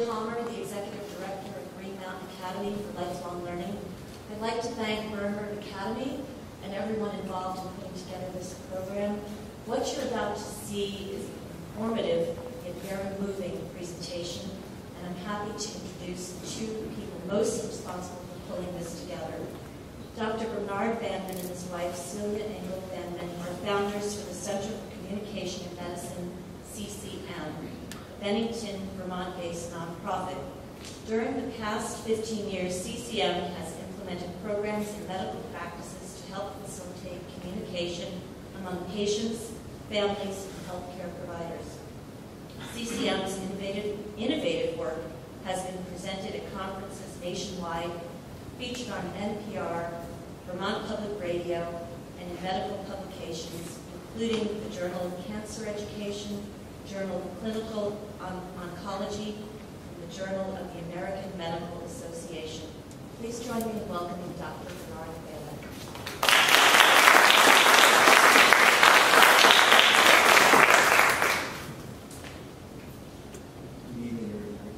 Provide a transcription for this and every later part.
Palmer, the Executive Director of Green Mountain Academy for Lifelong Learning. I'd like to thank Bernhardt Academy and everyone involved in putting together this program. What you're about to see is an informative yet very moving presentation, and I'm happy to introduce the two people most responsible for pulling this together. Dr. Bernard Bandman and his wife, Celia Engel Bandman, are founders for the Center for Communication in Medicine, CCM, a Bennington, Vermont-based nonprofit. During the past 15 years, CCM has implemented programs and medical practices to help facilitate communication among patients, families, and healthcare providers. CCM's innovative work has been presented at conferences nationwide, featured on NPR, Vermont Public Radio, and in medical publications, including the Journal of Cancer Education, Journal of Clinical Oncology, and the Journal of the American Medical Association. Please join me in welcoming Dr. Bernard Bandman. Good evening, everybody.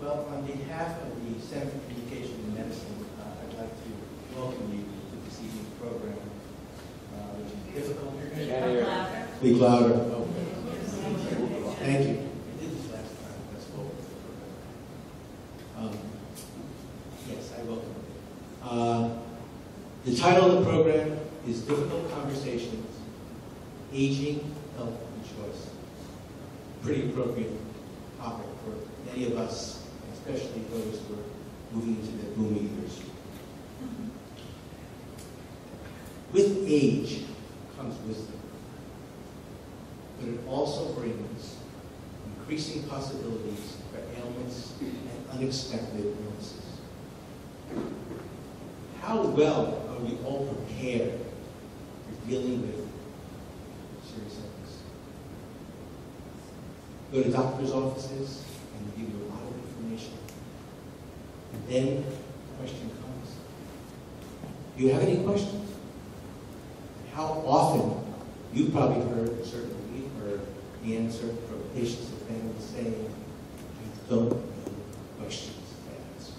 Well, on behalf of the Center for Communication in Medicine, I'd like to welcome you to this evening's program, which is difficult. Speak louder. Oh. Thank you. I did this last time. That's cool. Yes, I welcome you. The title of the program is Difficult Conversations, Aging, Health, and Choice. Pretty appropriate topic for many of us, especially those who are moving into their booming years. With age comes wisdom, but it also brings increasing possibilities for ailments and unexpected illnesses. How well are we all prepared for dealing with serious illness? Go to doctor's offices and they give you a lot of information. And then the question comes, do you have any questions? How often, you've probably heard, certainly we've heard, the answer from patients and families saying, I don't know questions to ask.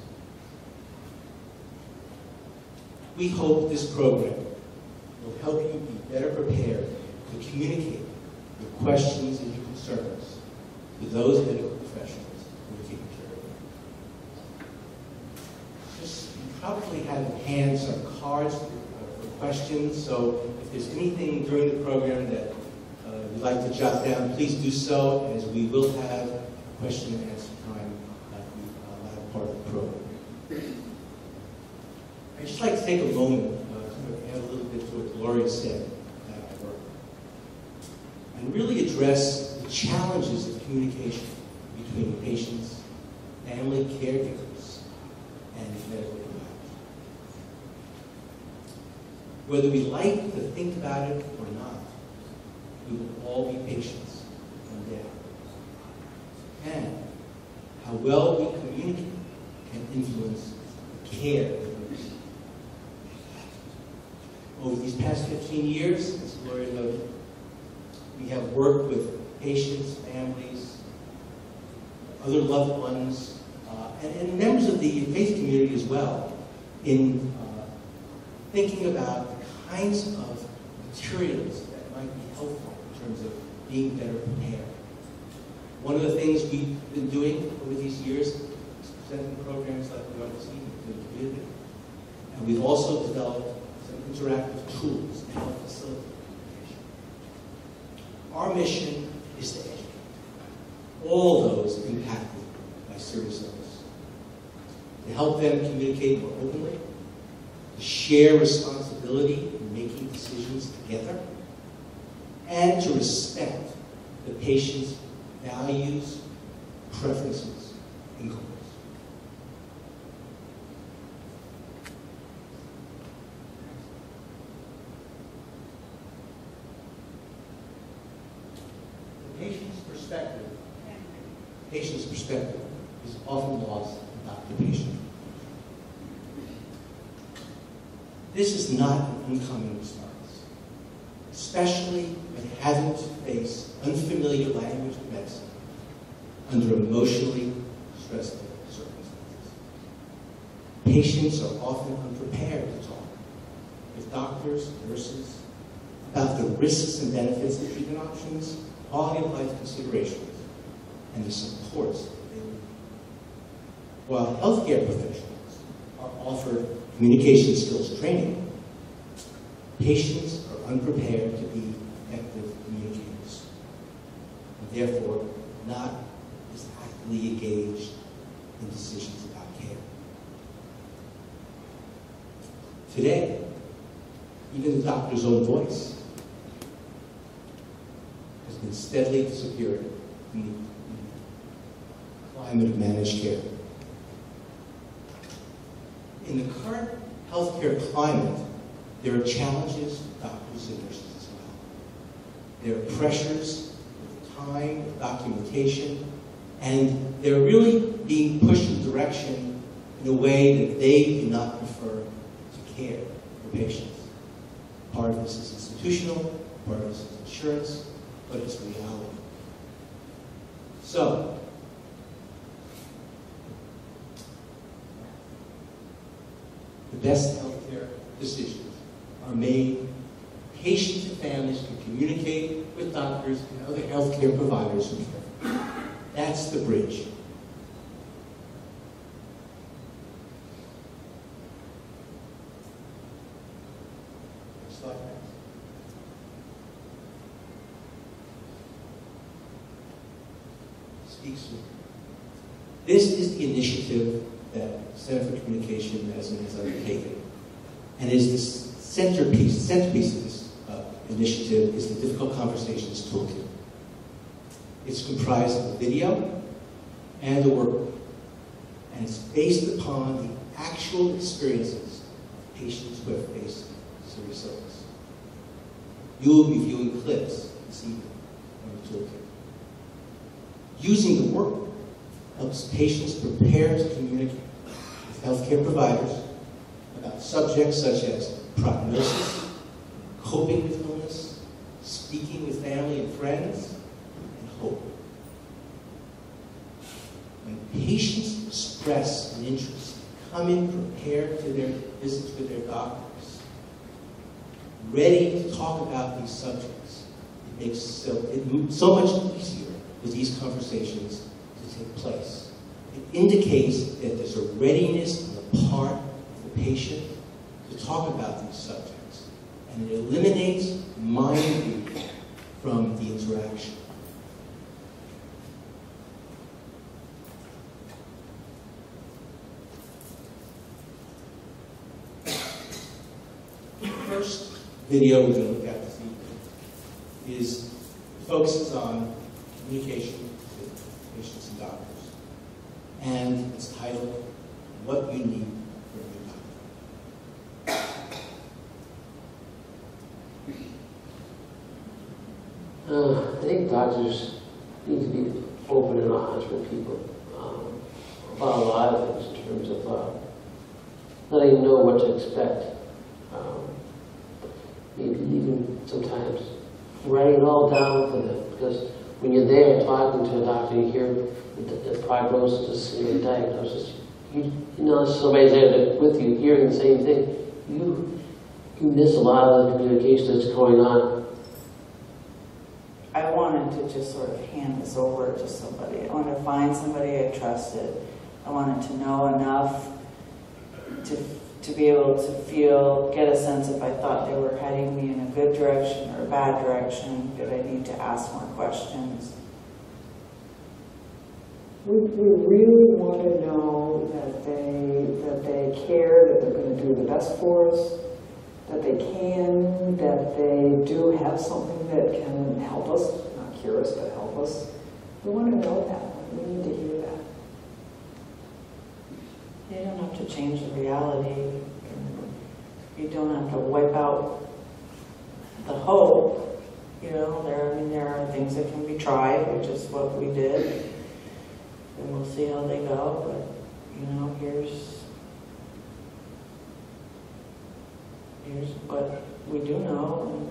We hope this program will help you be better prepared to communicate your questions and your concerns to those medical professionals who are taking care of you. You probably have in hand some cards for questions, so if there's anything during the program that you'd like to jot down, please do so, as we will have question and answer time at the latter part of the program. I'd just like to take a moment to add a little bit to what Gloria said about our work, and really address the challenges of communication between patients, family caregivers, and medical providers. Whether we like to think about it or not, we will all be patients one day. And how well we communicate can influence the care of others. Over these past 15 years, as Gloria noted, we have worked with patients, families, other loved ones, and members of the faith community as well, in thinking about the kinds of materials that might be helpful in terms of being better prepared. One of the things we've been doing over these years is presenting programs like we are this evening to the community. And we've also developed some interactive tools to help facilitate communication. Our mission is to educate all those impacted by serious illness, to help them communicate more openly, to share responsibility in making decisions together, and to respect the patient's values, preferences, and goals. The patient's perspective is often lost about the patient. This is not an uncommon response. especially when having to face unfamiliar language of medicine under emotionally stressful circumstances. Patients are often unprepared to talk with doctors, nurses, about the risks and benefits of treatment options, quality of life considerations, and the supports they need. While healthcare professionals are offered communication skills training, patients are unprepared to be effective communicators, and therefore not as actively engaged in decisions about care. Today, even the doctor's own voice has been steadily disappearing in the climate of managed care. In the current healthcare climate, there are challenges for doctors and nurses as well. There are pressures with time, with documentation, and they're really being pushed in a direction in a way that they do not prefer to care for patients. Part of this is institutional, part of this is insurance, but it's reality. So, the best healthcare decisions are made. Patients and families can communicate with doctors and other healthcare providers who care. That's the bridge. Next slide. Speak soon. This is the initiative that Center for Communication Medicine has undertaken, and is the centerpiece of this initiative is the Difficult Conversations Toolkit. It's comprised of a video and a workbook, and it's based upon the actual experiences of patients who have faced serious illness. You will be viewing clips this evening from the toolkit. Using the workbook helps patients prepare to communicate with healthcare providers about subjects such as prognosis, coping with illness, speaking with family and friends, and hope. When patients express an interest, come in prepared to their visits with their doctors, ready to talk about these subjects, it makes it so much easier for these conversations to take place. It indicates that there's a readiness on the part of the patient to talk about these subjects, and it eliminates mind reading from the interaction. The first video we're going to look at this evening focuses on communication with patients and doctors. And it's titled, What You Need for a Good Doctor. I think doctors need to be open and honest with people about a lot of things in terms of letting them know what to expect. Maybe even sometimes writing it all down for them, because when you're there talking to a doctor, you hear the prognosis and the diagnosis. You know, somebody's there with you, hearing the same thing. You miss a lot of the communication that's going on. I wanted to just sort of hand this over to somebody. I wanted to find somebody I trusted. I wanted to know enough to be able to get a sense if I thought they were heading me in a good direction or a bad direction. Did I need to ask more questions? We really want to know that they care, that they're going to do the best for us, that they can, that they do have something that can help us, not cure us, but help us. We want to know that. We need to hear that. You don't have to change the reality. You don't have to wipe out the hope. You know, there are things that can be tried, which is what we did. And we'll see how they go, but, you know, here's what we do know,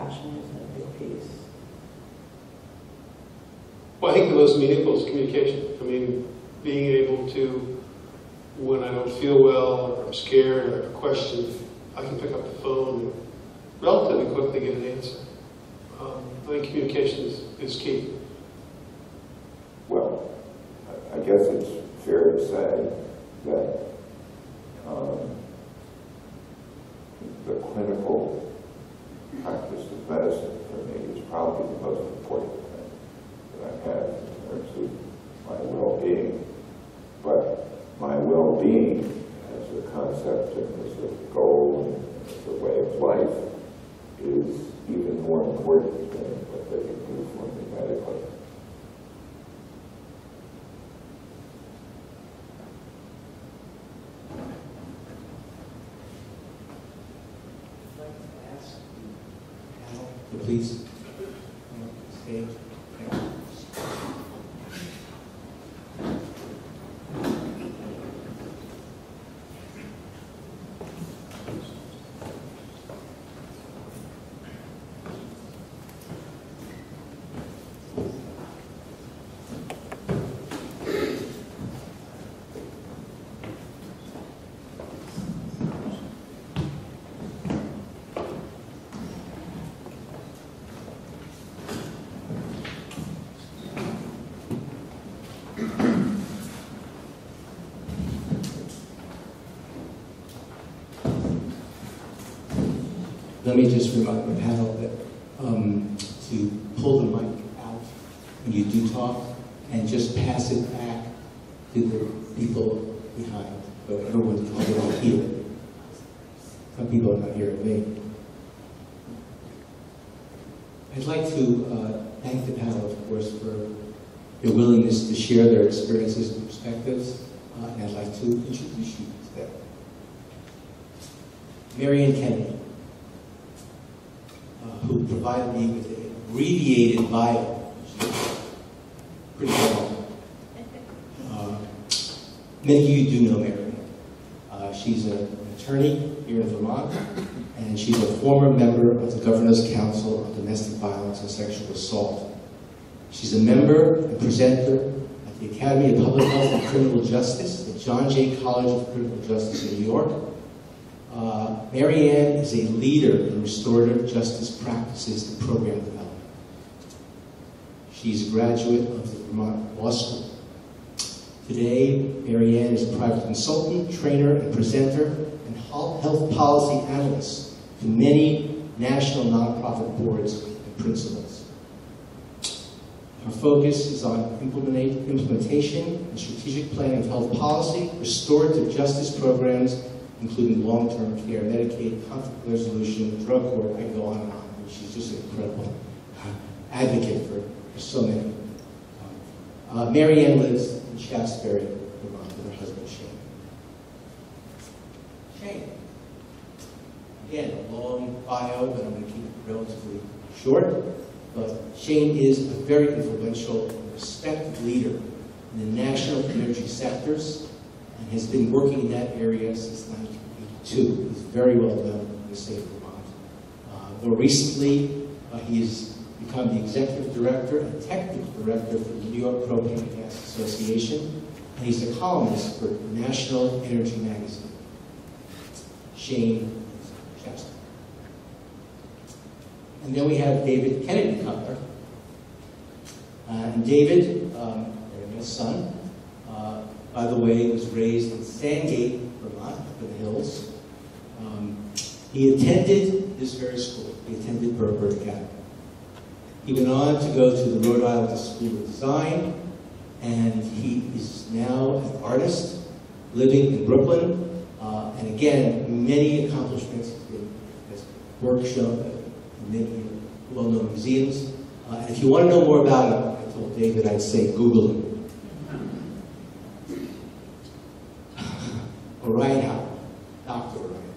passion is a big piece. Well, I think the most meaningful is communication. I mean, being able to, when I don't feel well, or I'm scared, or I have a question, I can pick up the phone and relatively quickly get an answer. I think communication is key. Well, I guess it's fair to say that the clinical practice of medicine for me is probably the most important thing that I have in terms of my well-being. But my well-being as a concept and as a goal and as a way of life is even more important than what they can do for me medically. I'd like to ask the panel to please come up to the stage. Thank you. Let me just remind the panel that to pull the mic out when you do talk and just pass it back to the people behind, so everyone can all hear. Some people are not hearing me. I'd like to thank the panel, of course, for their willingness to share their experiences and perspectives, and I'd like to introduce you to them. Marianne Kennedy, who provided me with an abbreviated bio. Pretty long. Many of you do know Marianne. She's an attorney here in Vermont, and she's a former member of the Governor's Council on Domestic Violence and Sexual Assault. She's a member and presenter at the Academy of Public Health and Criminal Justice at John Jay College of Criminal Justice in New York. Marianne is a leader in restorative justice practices and program development. She's a graduate of the Vermont Law School. Today, Marianne is a private consultant, trainer, and presenter, and health policy analyst to many national nonprofit boards and principals. Her focus is on implementation and strategic planning of health policy, restorative justice programs, including long-term care, Medicaid, conflict resolution, drug court. I can go on and on. She's just an incredible advocate for so many. Marianne lives in Shaftesbury, Vermont, with her husband, Shane. Shane. Again, a long bio, but I'm going to keep it relatively short. But Shane is a very influential and respected leader in the national energy sectors and has been working in that area since 1982. He's very well known in the state of Vermont. More recently, he has become the executive director and technical director for the New York Propane and Gas Association, and he's a columnist for National Energy Magazine. Shane Shasta. And then we have David Kennedy Cutler. And David, Marianne's son, by the way, was raised in Sandgate, Vermont, up in the hills. He attended this very school. He attended Berkeley Academy. He went on to go to the Rhode Island School of Design, and he is now an artist living in Brooklyn. And again, many accomplishments. He has work shown in many well-known museums. And if you want to know more about him, I told David I'd say Google him. Orion Howard, Dr. Orion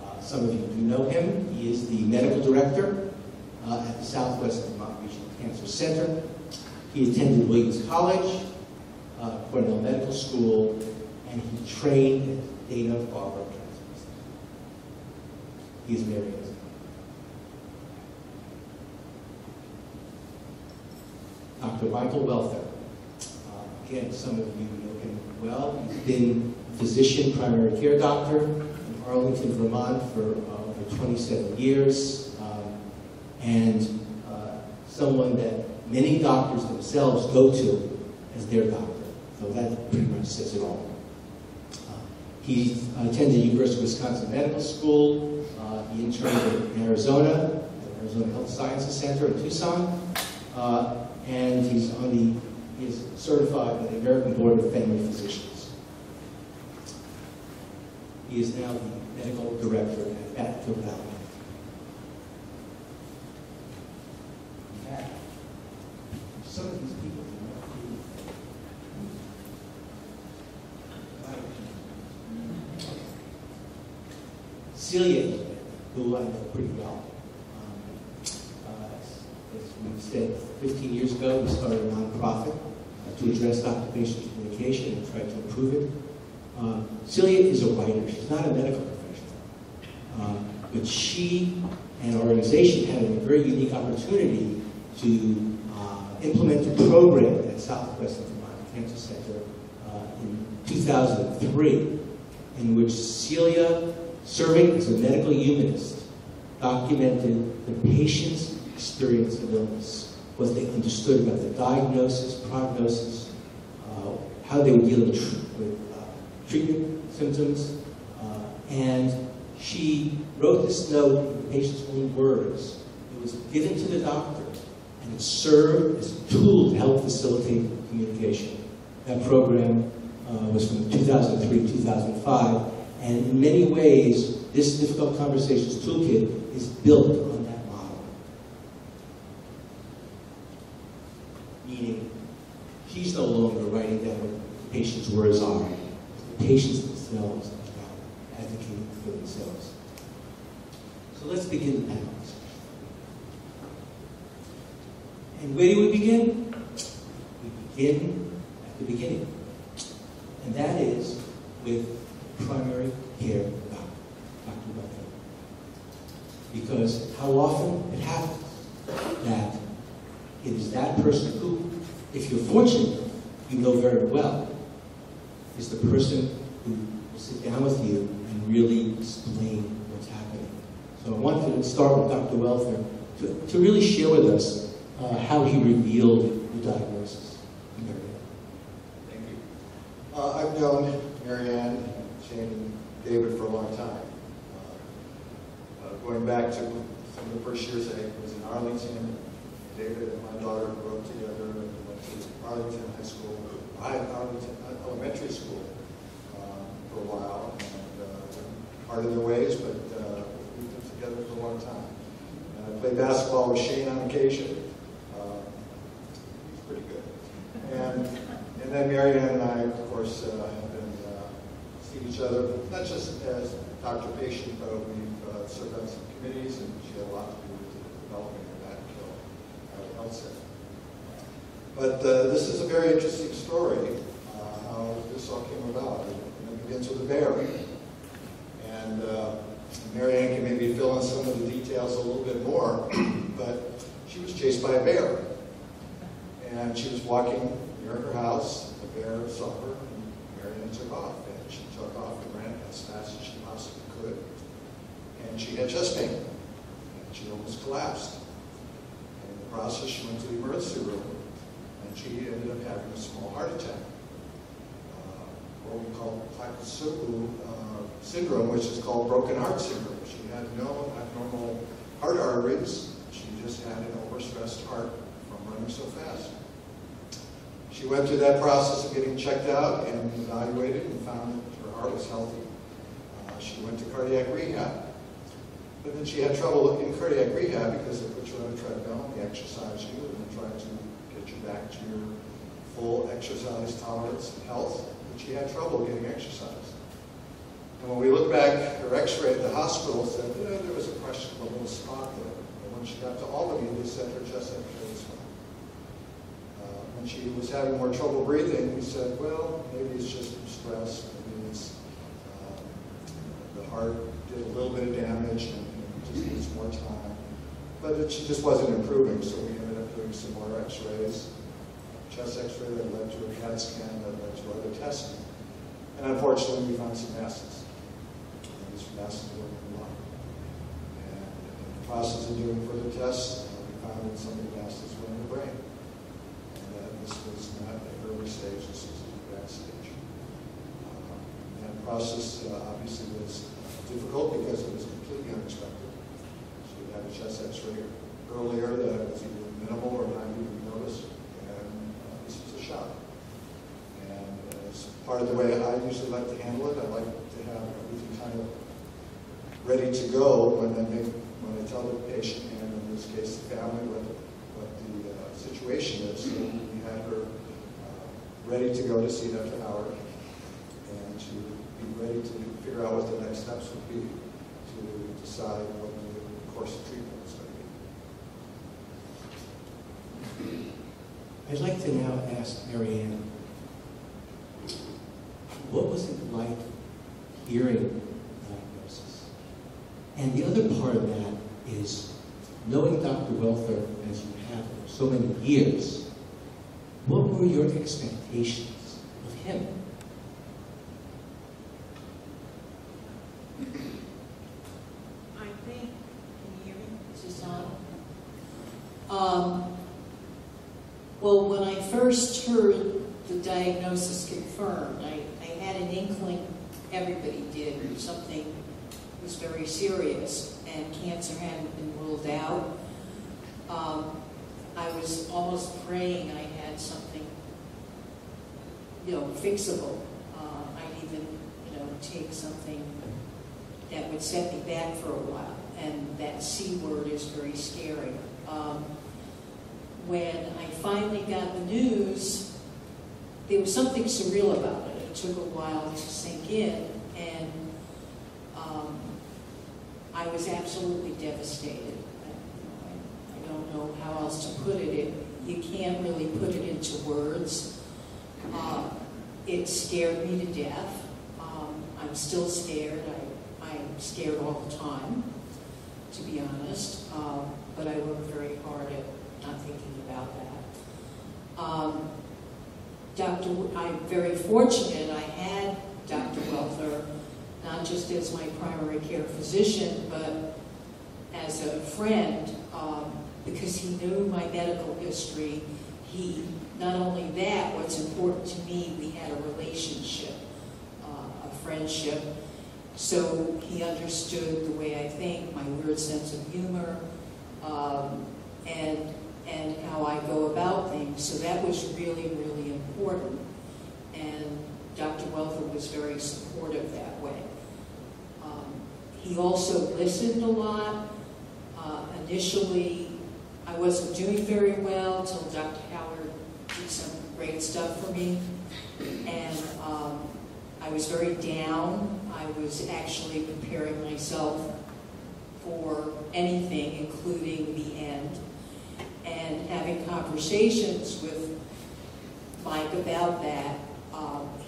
Howard. Some of you do know him. He is the medical director at the Southwest Vermont Regional Cancer Center. He attended Williams College, Cornell Medical School, and he trained at Dana-Farber Cancer Center. He is Marianne's. Dr. Michael Welfare. Again, some of you know him well. He's been a physician, primary care doctor in Arlington, Vermont for over 27 years, and someone that many doctors themselves go to as their doctor. So that pretty much says it all. He attended University of Wisconsin Medical School. He interned in Arizona, at the Arizona Health Sciences Center in Tucson, and he is certified by the American Board of Family Physicians. He is now the medical director at Phil Valley. Some of these people do not Celia, who I know pretty well. As we said, 15 years ago, we started a nonprofit to address doctor-patient communication and try to improve it. Celia is a writer. She's not a medical professional. But she and our organization had a very unique opportunity to implement a program at Southwestern Vermont Cancer Center in 2003, in which Celia, serving as a medical humanist, documented the patient's experience of illness, what they understood about the diagnosis, prognosis, how they would deal with treatment symptoms, and she wrote this note in the patient's own words. It was given to the doctor, and it served as a tool to help facilitate communication. That program was from 2003-2005, and in many ways, this Difficult Conversations Toolkit is built on that model. Meaning, she's no longer writing down what the patient's words are. The patients themselves are now advocating for themselves. So let's begin the panel discussion. And where do we begin? We begin at the beginning. And that is with primary care doctor, Dr. Welfare. Because how often it happens that it is that person who, if you're fortunate, you know very well, is the person who will sit down with you and really explain what's happening. So I wanted to start with Dr. Welfare to really share with us how he revealed the diagnosis. Thank you. I've known Marianne, Shane, and David for a long time. Going back to some of the first years I was in Arlington, David and my daughter grew up together and went to Arlington High School, Arlington Elementary School for a while, and parted their ways, but we've been together for a long time. And I played basketball with Shane on occasion. He's pretty good. And then Marianne and I, of course, have been seeing each other, not just as doctor-patient, but we've served on some committees, and she had a lot to do with the development of that health center. But this is a very interesting story, how this all came about. It begins with a bear. And Marianne can maybe fill in some of the details a little bit more, but she was chased by a bear. And she was walking near her house, the bear saw her, and Marianne took off. And she took off and ran as fast as she possibly could. And she had chest pain, and she almost collapsed. And in the process, she went to the emergency room, and she ended up having a small heart attack, what we call Takotsubo syndrome, which is called broken heart syndrome. She had no abnormal heart arteries. She just had an overstressed heart from running so fast. She went through that process of getting checked out and evaluated and found that her heart was healthy. She went to cardiac rehab. But then she had trouble in cardiac rehab because they put you on a treadmill, they exercise you, and then try to get you back to your full exercise tolerance and health. But she had trouble getting exercise. And when we look back, her x-ray at the hospital said, there was a questionable little spot there. And when she got to Albany, they said her chest X-ray was fine. When she was having more trouble breathing, we said, well, maybe it's just from stress, maybe it's the heart did a little bit of damage and just needs more time. But she just wasn't improving, so we ended up doing some more x-rays. chest x-ray that led to a CAT scan that led to other testing. And unfortunately, we found some masses. And these masses were in the lung. And in the process of doing further tests, we found that some of the masses were in the brain. And that this was not an early stage, this was an advanced stage. That process obviously was difficult because it was completely unexpected. So we had a chest x-ray earlier that was either minimal or not even noticed, and this was a shock. And as part of the way I usually like to handle it, I like to have everything kind of ready to go when I tell the patient, and in this case the family, what the situation is. So we had her ready to go to see Dr. Howard, and to be ready to figure out what the next steps would be to decide what the course of treatment was going to be. I'd like to now ask Marianne, what was it like hearing the diagnosis? And the other part of that is knowing Dr. Welther as you have for so many years, what were your expectations of him? I think, can you hear me? Is this on? Well, when I first heard the diagnosis confirmed, I had an inkling, everybody did, something was very serious and cancer hadn't been ruled out. I was almost praying I had something, fixable. I'd even, take something that would set me back for a while, and that C word is very scary. When I finally got the news, there was something surreal about it. It took a while to sink in, and I was absolutely devastated. I don't know how else to put it. You can't really put it into words. It scared me to death. I'm still scared. I'm scared all the time, to be honest. But I work very hard at not thinking about that. I'm very fortunate I had Dr. Welther, not just as my primary care physician, but as a friend, because he knew my medical history. Not only that, what's important to me, we had a relationship, a friendship. So he understood the way I think, my weird sense of humor, and how I go about things. So that was really, really important. And Dr. Welther was very supportive that way. He also listened a lot. Initially, I wasn't doing very well until Dr. Howard did some great stuff for me. And I was very down. I was actually preparing myself for anything, including the end. And having conversations with Mike about that,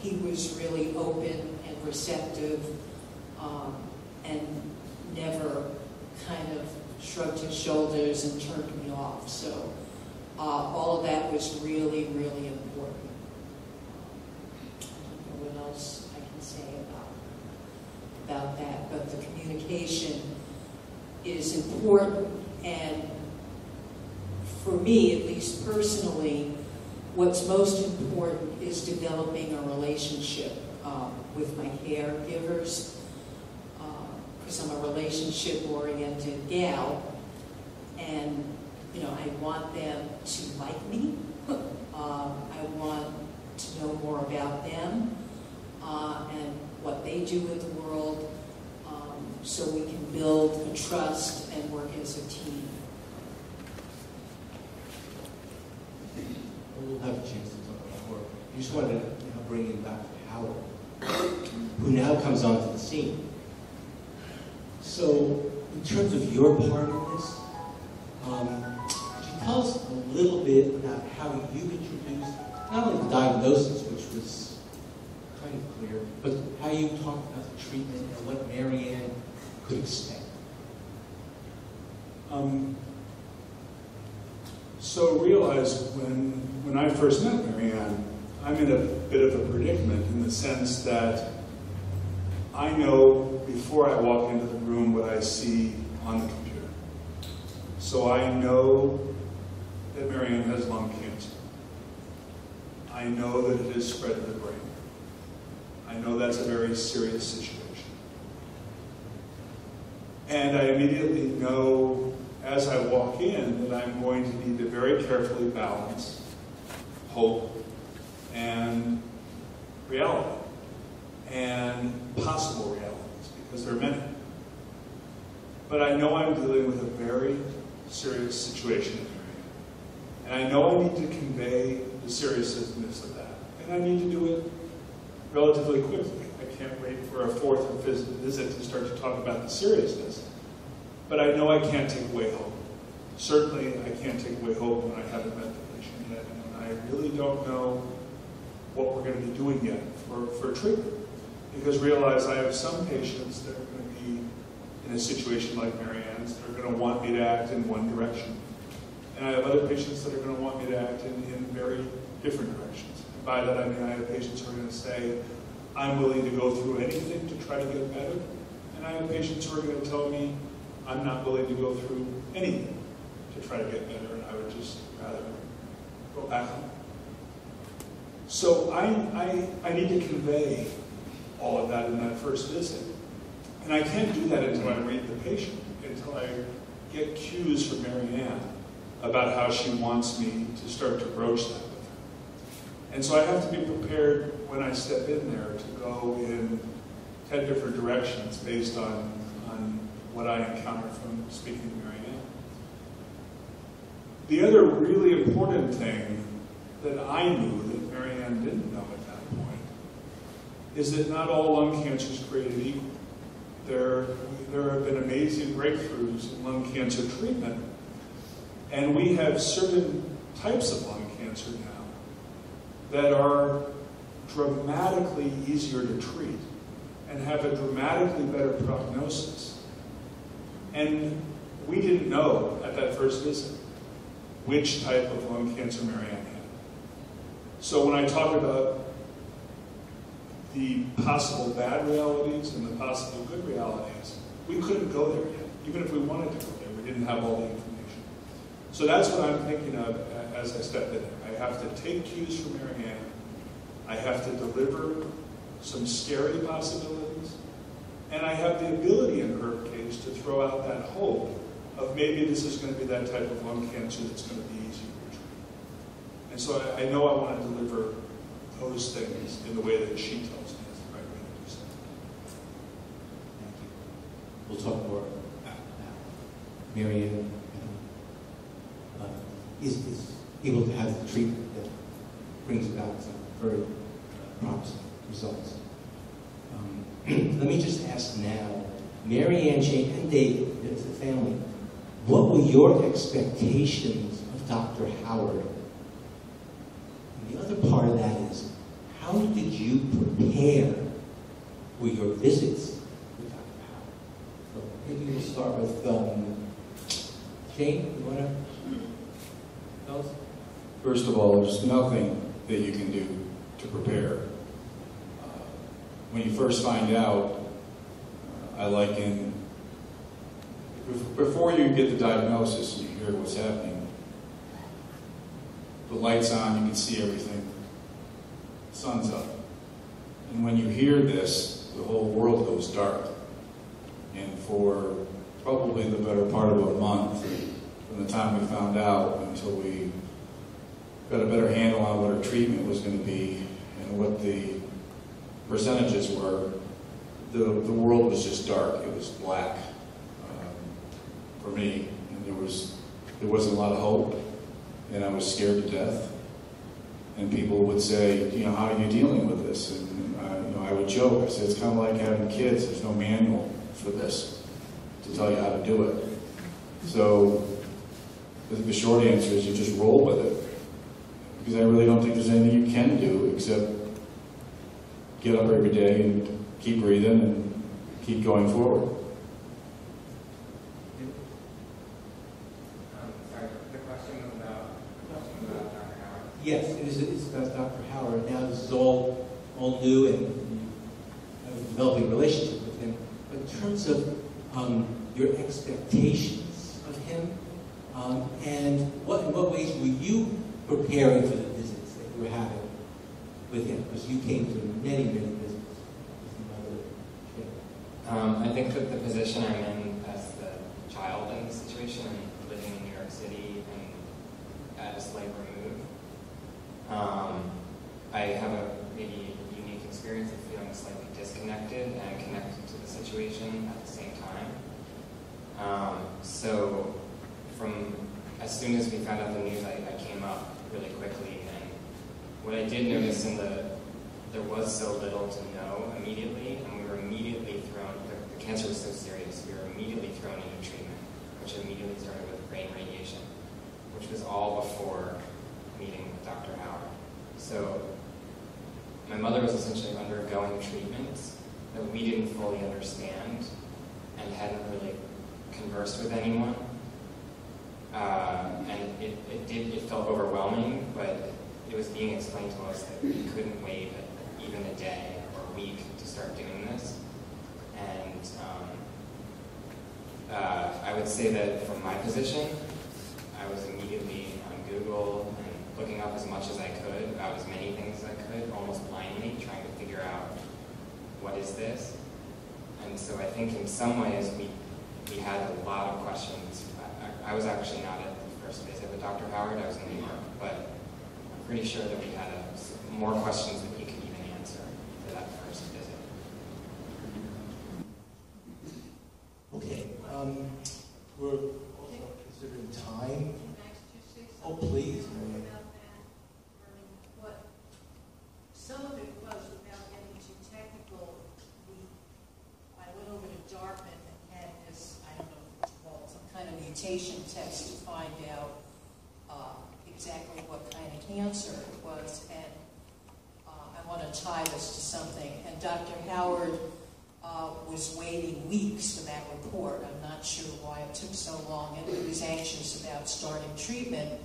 he was really open and receptive, and never kind of shrugged his shoulders and turned me off. So all of that was really, really important. I don't know what else I can say about that, but the communication is important, and for me, at least personally, what's most important is developing a relationship with my caregivers, because I'm a relationship-oriented gal, and I want them to like me. I want to know more about them and what they do in the world, so we can build a trust and work as a team. We'll have a chance to talk about more. I just wanted to now bring in Dr. Howard, who now comes onto the scene. So, in terms of your part in this, could you tell us a little bit about how you introduced not only the diagnosis, which was kind of clear, but how you talked about the treatment and what Marianne could expect? So realize when I first met Marianne, I'm in a bit of a predicament in the sense that I know before I walk into the room what I see on the computer. So I know that Marianne has lung cancer. I know that it has spread to the brain. I know that's a very serious situation. And I immediately know as I walk in that I'm going to need to very carefully balance hope and reality and possible realities, because there are many. But I know I'm dealing with a very serious situation in Marianne. And I know I need to convey the seriousness of that. And I need to do it relatively quickly. I can't wait for a fourth or fifth visit to start to talk about the seriousness. But I know I can't take away hope. Certainly, I can't take away hope when I haven't met the patient yet, and when I really don't know what we're going to be doing yet for treatment. Because realize I have some patients that are going to be in a situation like Marianne's that are going to want me to act in one direction. And I have other patients that are going to want me to act in very different directions. And by that I mean I have patients who are going to say, I'm willing to go through anything to try to get better. And I have patients who are going to tell me, I'm not willing to go through anything to try to get better, and I would just rather go back home. So I need to convey all of that in that first visit. And I can't do that until I read the patient, until I get cues from Marianne about how she wants me to start to broach that with her. And so I have to be prepared when I step in there to go in 10 different directions based on what I encounter from speaking to Marianne. The other really important thing that I knew that Marianne didn't know at that point is that not all lung cancer is created equal. There have been amazing breakthroughs in lung cancer treatment, and we have certain types of lung cancer now that are dramatically easier to treat and have a dramatically better prognosis. And we didn't know at that first visit which type of lung cancer Marianne had. So when I talk about the possible bad realities and the possible good realities, we couldn't go there yet. Even if we wanted to go there, we didn't have all the information. So that's what I'm thinking of as I step in there. I have to take cues from Marianne. I have to deliver some scary possibilities. And I have the ability in her case to throw out that hope of maybe this is going to be that type of lung cancer that's going to be easier to treat. And so I know I want to deliver those things in the way that she tells me is the right way to do so. Thank you. We'll talk more about that. Marianne is able to have the treatment that brings about some very promising results. Let me just ask now, Marianne, Jane, and David, as a family, what were your expectations of Dr. Howard? And the other part of that is, how did you prepare for your visits with Dr. Howard? So maybe we'll start with Jane. You want to tell us? First of all, there's nothing that you can do to prepare. When you first find out, I liken, before you get the diagnosis and you hear what's happening, the light's on, you can see everything, the sun's up. And when you hear this, the whole world goes dark. And for probably the better part of a month, from the time we found out until we got a better handle on what our treatment was going to be and what the percentages were, the world was just dark. It was black for me, and there wasn't a lot of hope, and I was scared to death. And people would say, you know, how are you dealing with this? And I would joke. I said, it's kind of like having kids. There's no manual for this to tell you how to do it. So I think the short answer is you just roll with it, because I really don't think there's anything you can do except get up every day and keep breathing and keep going forward. Sorry, the question was about Yes, it's about Dr. Howard. Now this is all new and you have a developing relationship with him. But in terms of your expectations of him, and in what ways were you preparing for the visits that you were having with him? Because you came to many visits with your mother. I think that the position I'm in as the child in the situation and living in New York City and at a slight remove, I have a maybe unique experience of feeling slightly disconnected and connected to the situation at the same time. So from as soon as we found out the news, I came up really quickly, and what I did notice there was so little to know immediately, and we were immediately thrown, the cancer was so serious, we were immediately thrown into treatment, which immediately started with brain radiation, which was all before meeting with Dr. Howard. So my mother was essentially undergoing treatments that we didn't fully understand and hadn't really conversed with anyone. And it felt overwhelming, but it was being explained to us that we couldn't wait even a day or a week to start doing this. And I would say that from my position, I was immediately on Google and looking up as much as I could about as many things as I could, almost blindly, trying to figure out what is this. And so I think in some ways we had a lot of questions. I was actually not at the first visit with Dr. Howard, I was in New York, but I'm pretty sure that we had more questions than he could even answer for that first visit. Okay, we're also considering time. Oh, please. Some of it was, without getting too technical, I went over to Dartmouth and had this, I don't know what it's called, some kind of mutation test to find out exactly what kind of cancer it was, and I want to tie this to something. And Dr. Howard was waiting weeks for that report. I'm not sure why it took so long, and he was anxious about starting treatment.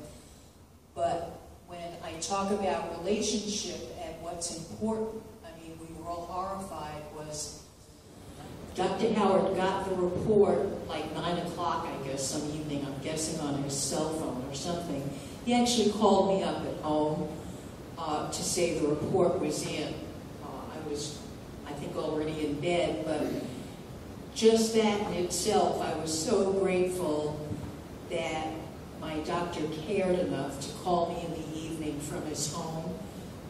But when I talk about relationship and what's important, I mean, we were all horrified, was Dr. Howard got the report like 9 o'clock, I guess, some evening, I'm guessing on his cell phone or something. He actually called me up at home to say the report was in. I was, I think, already in bed, but just that in itself, I was so grateful that my doctor cared enough to call me in the evening from his home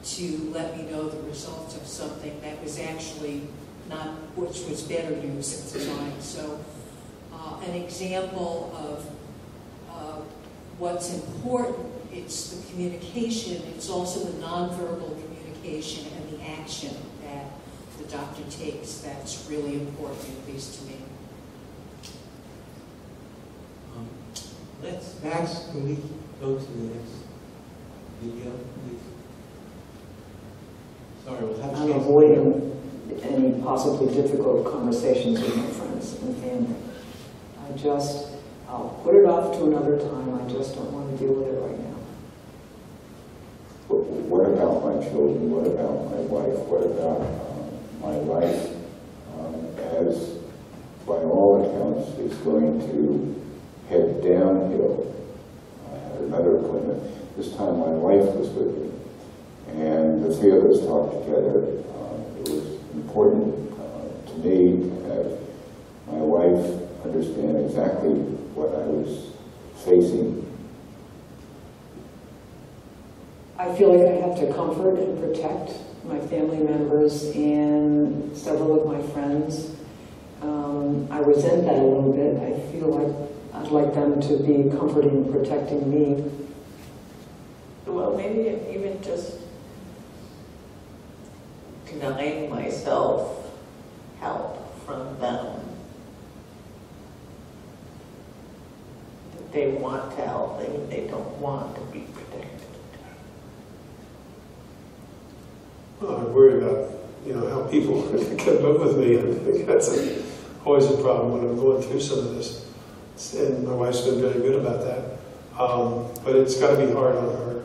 to let me know the results of something that was actually not, which was better news at the time. So an example of what's important, it's the communication, it's also the nonverbal communication and the action that the doctor takes that's really important, at least to me. Max, can we go to the next video, please? Sorry, we'll have a I'm chance. avoiding any possibly difficult conversations with my friends and family. I'll put it off to another time. I just don't want to deal with it right now. What about my children? What about my wife? What about my life? As by all accounts is going to head downhill. I had another appointment. This time my wife was with me. And the three of us talked together. It was important to me to have my wife understand exactly what I was facing. I feel like I have to comfort and protect my family members and several of my friends. I resent that a little bit. I feel like I'd like them to be comforting and protecting me. Well, maybe even just denying myself help from them. They want to help, they don't want to be protected. Well, I'm worried about, how people can live with me. I think that's always a problem when I'm going through some of this. And my wife's been very good about that. But it's got to be hard on her.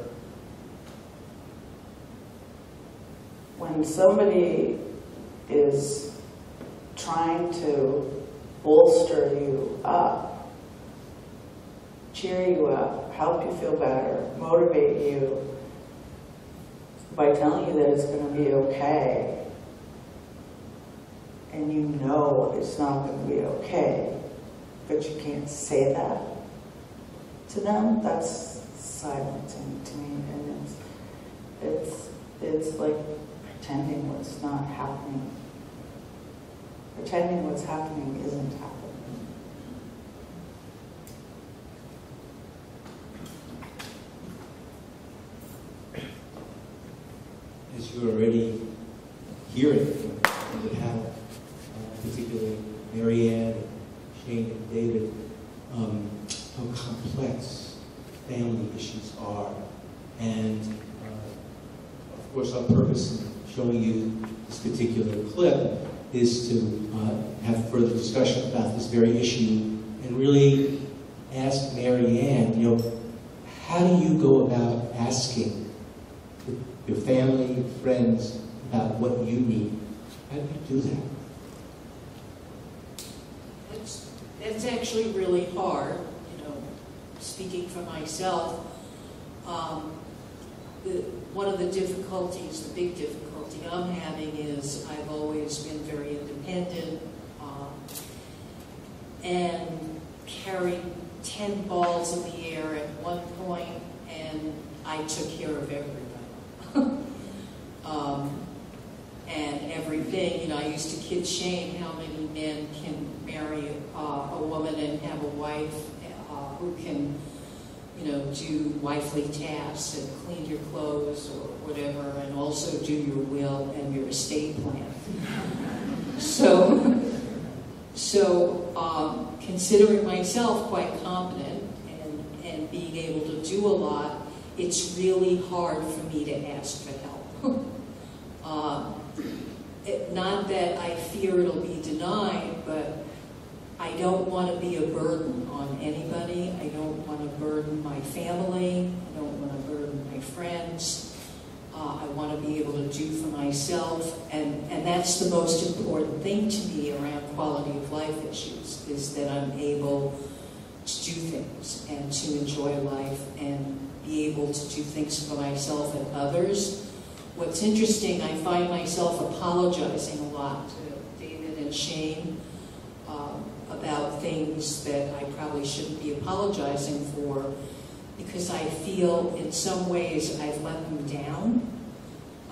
when somebody is trying to bolster you up, cheer you up, help you feel better, motivate you by telling you that it's going to be okay, and you know it's not going to be okay, but you can't say that to them, that's silencing to me, and it's like pretending what's not happening. Pretending what's happening isn't happening. As you're already hearing from the panel, particularly Marianne, Shane, and David, how complex family issues are. And of course, our purpose in showing you this particular clip is to have further discussion about this very issue and really ask Marianne, how do you go about asking your family, your friends about what you need? How do you do that? That's actually really hard, speaking for myself. One of the difficulties, the big difficulty I'm having is I've always been very independent and carried 10 balls in the air at one point, and I took care of everybody. And everything, I used to kid Shane how many men can marry a woman and have a wife who can do wifely tasks and clean your clothes or whatever, and also do your will and your estate plan. So considering myself quite competent and being able to do a lot, it's really hard for me to ask for help. Not that I fear it'll be denied, but I don't want to be a burden on anybody. I don't want to burden my family. I don't want to burden my friends. I want to be able to do for myself. And that's the most important thing to me around quality of life issues, is that I'm able to do things and to enjoy life and be able to do things for myself and others. What's interesting, I find myself apologizing a lot to David and Shane about things that I probably shouldn't be apologizing for, because I feel in some ways I've let them down.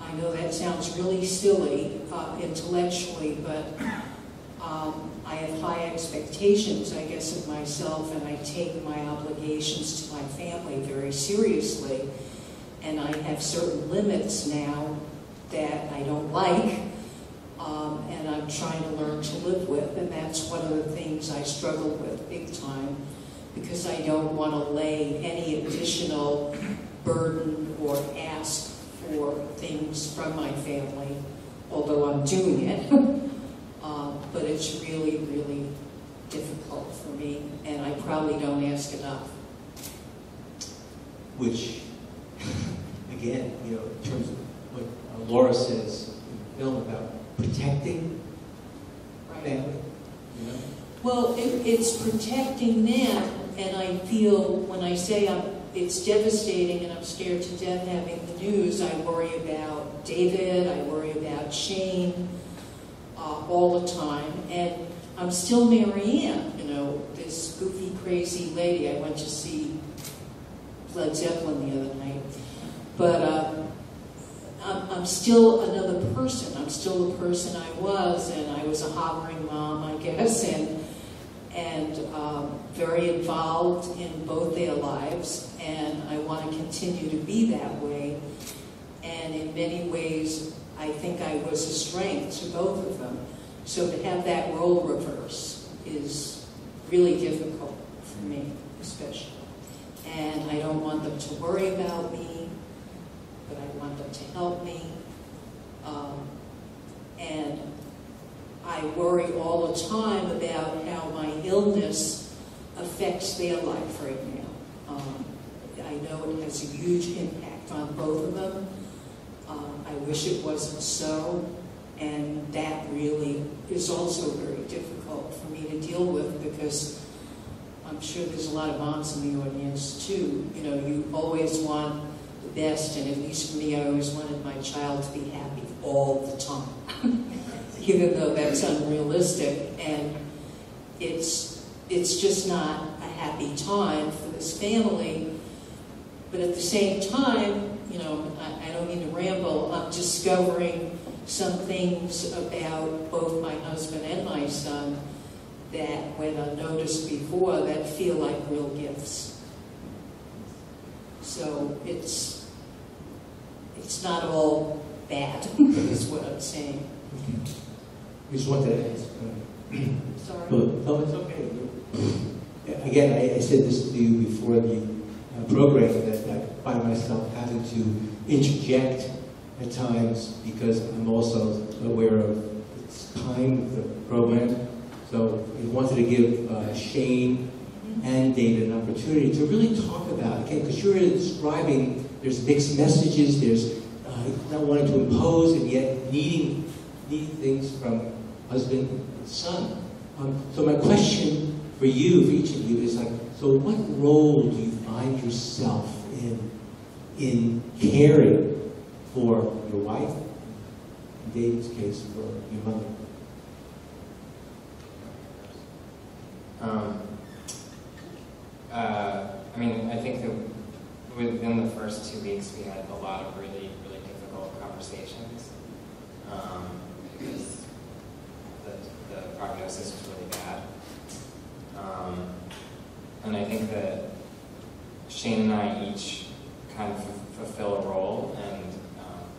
I know that sounds really silly intellectually, but I have high expectations, I guess, of myself, and I take my obligations to my family very seriously. And I have certain limits now that I don't like, and I'm trying to learn to live with. And that's one of the things I struggle with big time, because I don't want to lay any additional burden or ask for things from my family, although I'm doing it. But it's really, really difficult for me, and I probably don't ask enough. Which, again, in terms of what Laura says in the film about protecting family, Well, it's protecting them, and I feel when I say it's devastating and I'm scared to death having the news, I worry about David, I worry about Shane all the time, and I'm still Marianne, this goofy, crazy lady. I went to see Led Zeppelin the other night, but I'm still another person. I'm still the person I was, and I was a hovering mom, I guess, and very involved in both their lives, and I want to continue to be that way. And in many ways, I think I was a strength to both of them. So to have that role reverse is really difficult for me, especially. And I don't want them to worry about me, but I want them to help me. And I worry all the time about how my illness affects their life right now. I know it has a huge impact on both of them. I wish it wasn't so, and that really is also very difficult for me to deal with, because I'm sure there's a lot of moms in the audience too. You know, you always want the best, and at least for me, I always wanted my child to be happy all the time, even though that's unrealistic, and it's just not a happy time for this family. But at the same time, you know, I don't mean to ramble, I'm discovering some things about both my husband and my son that went unnoticed before that feel like real gifts. So it's not all bad, is what I'm saying. I just wanted to ask. Sorry? No, it's okay. Again, I said this to you before the program, that I find myself having to interject at times because I'm also aware of the time of the program. So I wanted to give Shane and David an opportunity to really talk about, okay, because you're describing, there's mixed messages, there's not wanting to impose and yet needing things from husband and son. So my question for you, for each of you, is like, so what role do you find yourself in caring for your wife, in David's case, for your mother? I mean, I think that within the first 2 weeks, we had a lot of really, really difficult conversations, because the prognosis was really bad. And I think that Shane and I each kind of fulfill a role, and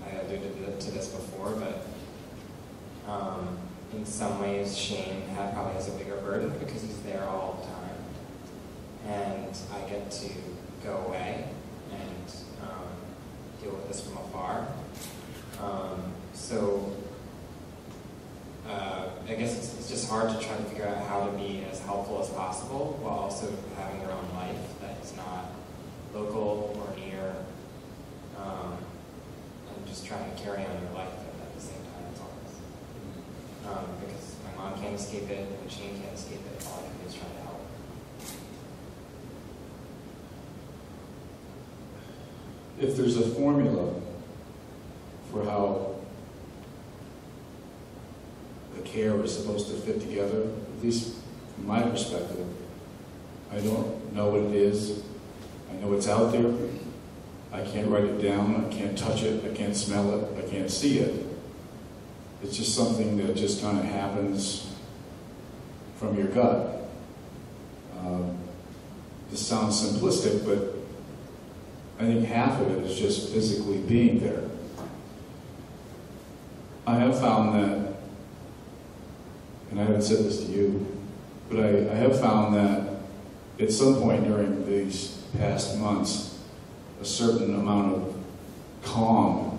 I alluded to this before, but in some ways Shane probably has a bigger burden because he's there all the time. And I get to go away and deal with this from afar. I guess it's just hard to try to figure out how to be as helpful as possible while also having their own life that is not local or near, and just trying to carry on your life at the same time as always. Because my mom can't escape it, and Shane can't escape it. All I can do is try to help. If there's a formula for how the care is supposed to fit together, at least from my perspective, I don't know what it is. I know it's out there. I can't write it down. I can't touch it. I can't smell it. I can't see it. It's just something that just kind of happens from your gut. This sounds simplistic, but I think half of it is just physically being there. I have found that, and I haven't said this to you, but I have found that at some point during these past months, a certain amount of calm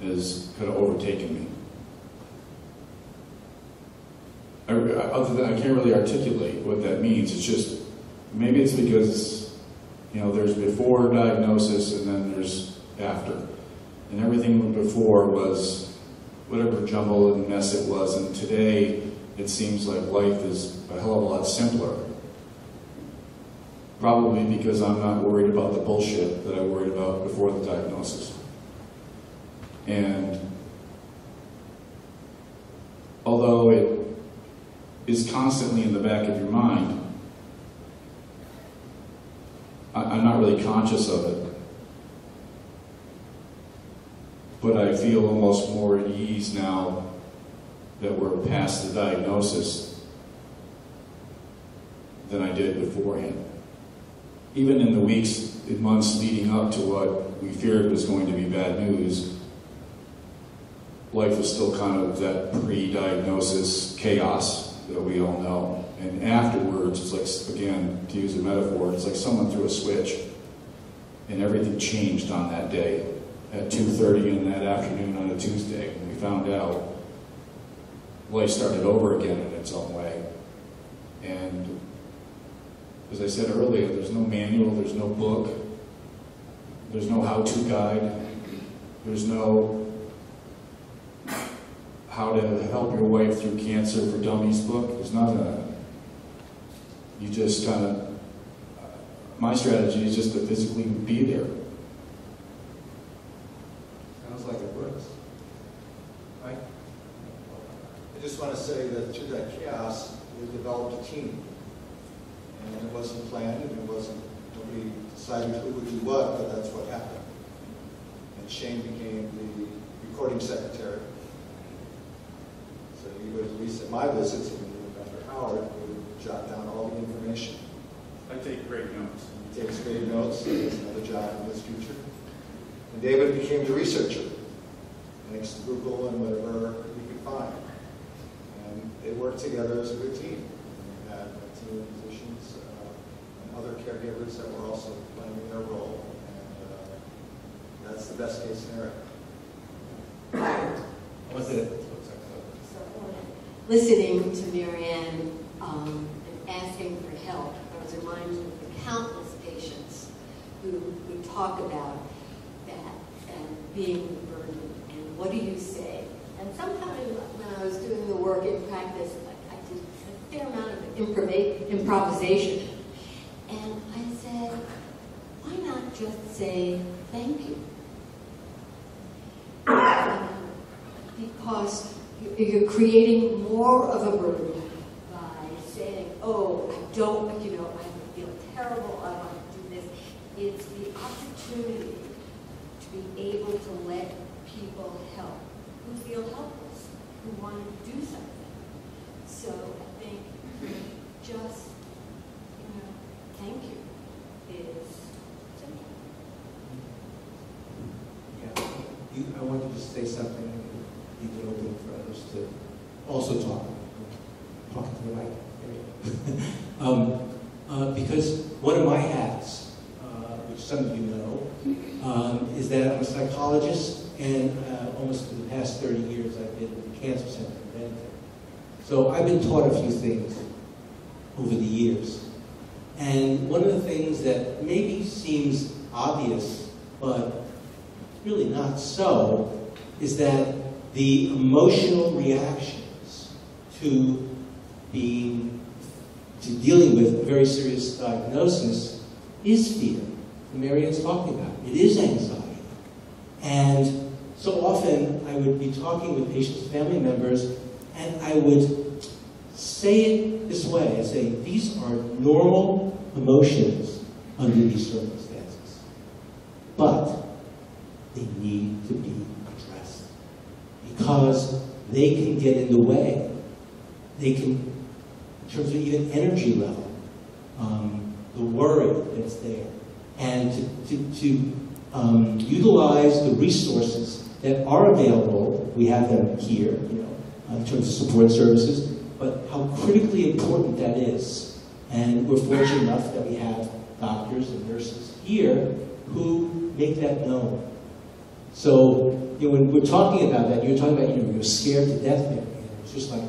has kind of overtaken me. Other than I can't really articulate what that means. It's just, maybe it's because, you know, there's before diagnosis and then there's after. And everything before was whatever jumble and mess it was, and today it seems like life is a hell of a lot simpler. Probably because I'm not worried about the bullshit that I worried about before the diagnosis. And although it is constantly in the back of your mind, I'm not really conscious of it. But I feel almost more at ease now that we're past the diagnosis than I did beforehand. Even in the weeks and months leading up to what we feared was going to be bad news, life was still kind of that pre-diagnosis chaos that we all know. And afterwards, it's like, again, to use a metaphor, it's like someone threw a switch and everything changed on that day. At 2:30 in that afternoon on a Tuesday, when we found out, life started over again in its own way. And as I said earlier, there's no manual, there's no book, there's no how-to guide. There's no how to help your wife through cancer for dummies book. There's none of that. You just kind of, my strategy is just to physically be there. Sounds like it works. Right? I just want to say that through that chaos, we developed a team. And it wasn't planned, and it wasn't, nobody decided who would do what, but that's what happened. And Shane became the recording secretary. So he would, at least at my visits, and Dr. Howard would jot down all the information. I take great notes. He takes great notes, he has another job in his future. And David became the researcher, thanks to Google and whatever he could find. And they worked together as a good team. We had a team of physicians and other caregivers that were also playing their role. And that's the best case scenario. What's it? Listening to Marianne and asking for help, I was reminded of the countless patients who talk about that and being the burden and what do you say. And sometimes when I was doing the work in practice, I did a fair amount of improvisation. And I said, why not just say thank you? Because you're creating more of a burden by saying, oh, I don't, I feel terrible, I want to do this. It's the opportunity to be able to let people help who feel helpless, who want to do something. So I think just, thank you is simple. Yeah. I want to just say something. You can open for others to also talk. Talk to the mic. Because one of my hats, which some of you know, is that I'm a psychologist, and almost for the past 30 years I've been at the Cancer Center in Bennington. So I've been taught a few things over the years. And one of the things that maybe seems obvious, but really not so, is that the emotional reactions to dealing with a very serious diagnosis is fear. Marianne's talking about it. It is anxiety. And so often I would be talking with patients' family members, and I would say it this way. I say, these are normal emotions under these circumstances. But they need to be addressed. Because they can get in the way. They can, in terms of even energy level, the worry that's there, and to utilize the resources that are available. We have them here, in terms of support services, but how critically important that is. And we're fortunate enough that we have doctors and nurses here who make that known. So, when we're talking about that, you're talking about, you're scared to death, Mary. It's just like,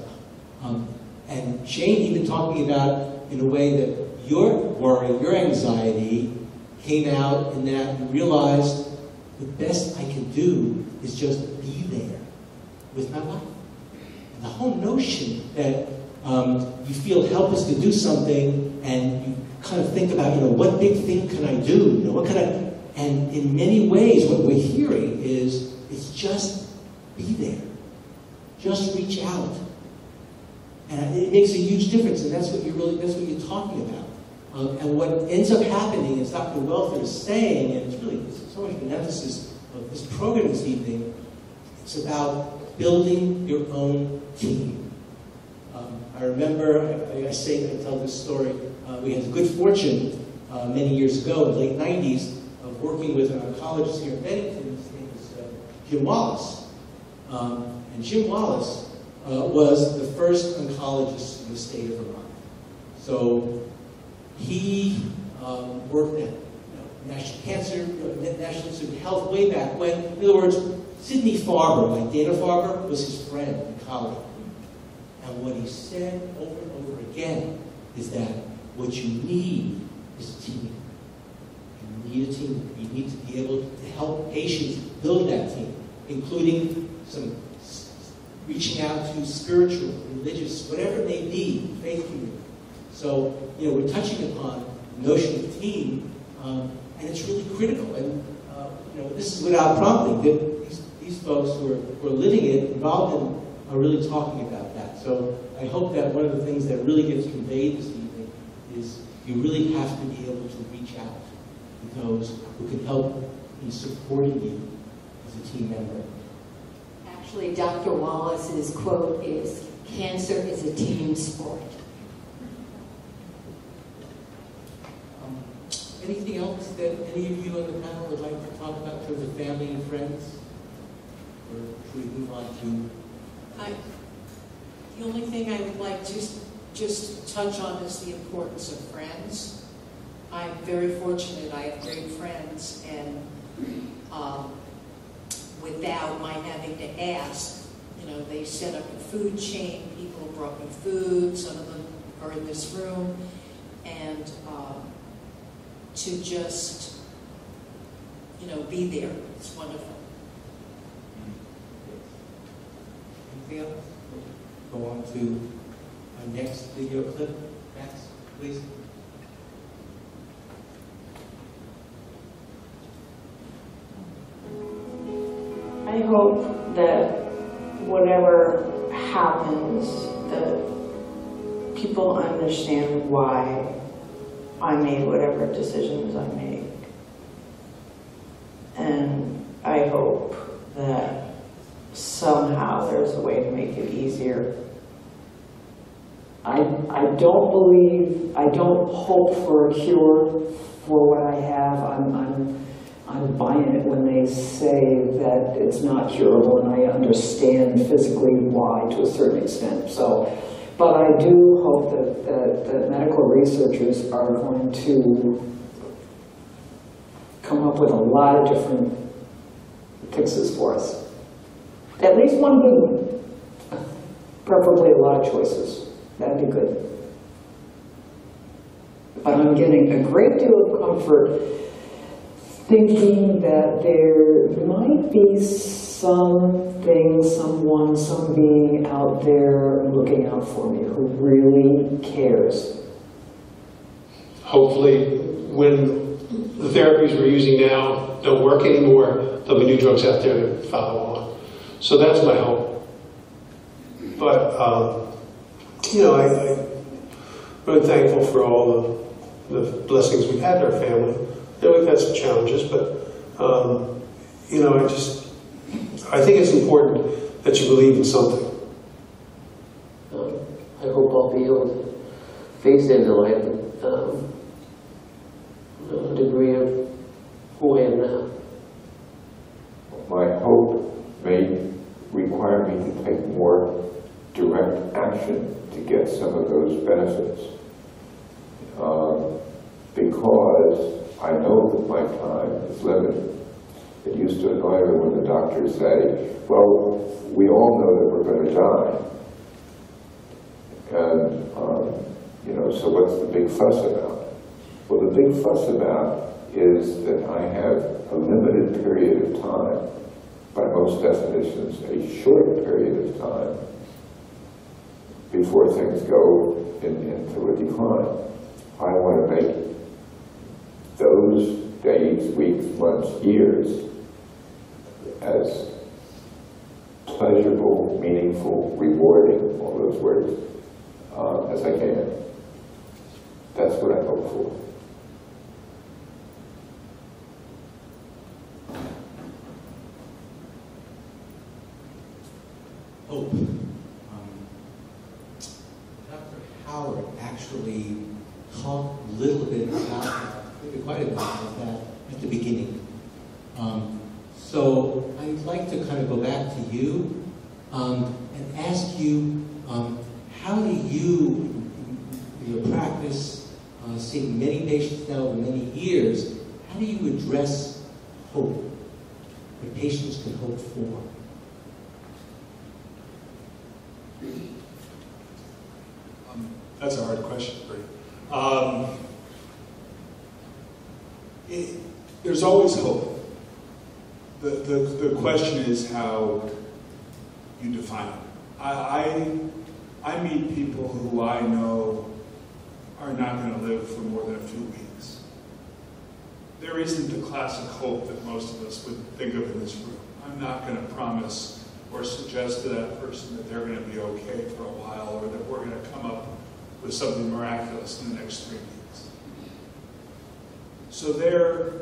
and Shane even talking about, in a way that your worry, your anxiety came out in that you realized the best I can do is just be there with my life. And the whole notion that you feel helpless to do something, and you kind of think about, what big thing can I do? What can I? And in many ways, what we're hearing is, it's just be there. Just reach out. And it makes a huge difference, and that's what you're talking about. And what ends up happening, as Dr. Welfer is saying, and it's really so much of an emphasis of this program this evening, it's about building your own team. I remember, I tell this story, we had the good fortune many years ago, in the late 90s, of working with an oncologist here in Bennington. His name was Jim Wallace. And Jim Wallace was the first oncologist in the state of Vermont. So he worked at National Cancer, National Institute of Health way back when. In other words, Sidney Farber, like Dana Farber, was his friend and colleague. And what he said over and over again is that what you need is a team. You need a team. You need to be able to help patients build that team, including some reaching out to spiritual, religious, whatever it may be, faith community. So, we're touching upon the notion of team, and it's really critical. And, this is without prompting. These folks who are living it, involved in, are really talking about that. So I hope that one of the things that really gets conveyed this evening is you really have to be able to reach out to those who can help in supporting you as a team member. Actually, Dr. Wallace's quote is, "Cancer is a team sport." Anything else that any of you on the panel would like to talk about in terms of family and friends? Or should we move on to... The only thing I would like to just touch on is the importance of friends. I'm very fortunate. I have great friends, and without my having to ask, they set up a food chain. People brought me food. Some of them are in this room, and to just, be there. It's wonderful. Anything else? Go on to our next video clip. Max, please. I hope that whatever happens, that people understand why I made whatever decisions I made. And I hope that somehow there's a way to make it easier. I don't hope for a cure for what I have. I'm buying it when they say that it's not curable, and I understand physically why to a certain extent. So, but I do hope that medical researchers are going to come up with a lot of different fixes for us. At least one good one. Preferably a lot of choices. That'd be good. But I'm getting a great deal of comfort thinking that there might be something, someone, some being out there looking out for me who really cares. Hopefully, when the therapies we're using now don't work anymore, there'll be new drugs out there to follow on. So that's my hope. But, I'm really thankful for all the blessings we've had in our family. We've had some challenges, but, I think it's important that you believe in something. I hope I'll be able to face the end of life with a degree of who I am now. My hope may require me to take more direct action to get some of those benefits. Because I know that my time is limited. It used to annoy me when the doctors say, well, we all know that we're going to die. And, so what's the big fuss about? Well, the big fuss about is that I have a limited period of time, by most definitions, a short period of time, before things go into a decline. I want to make those days, weeks, months, years as pleasurable, meaningful, rewarding, all those words, as I can. That's what I hope for. Hope. Dr. Howard actually talked a little bit about, maybe quite a bit about that at the beginning. So I'd like to kind of go back to you and ask you, how do you, in your practice, seeing many patients now over many years, how do you address hope, what patients can hope for? That's a hard question, Bree. There's always hope. The question is how you define it. I meet people who I know are not going to live for more than a few weeks. There isn't the classic hope that most of us would think of in this room. I'm not going to promise or suggest to that person that they're going to be okay for a while, or that we're going to come up with something miraculous in the next 3 weeks. So there,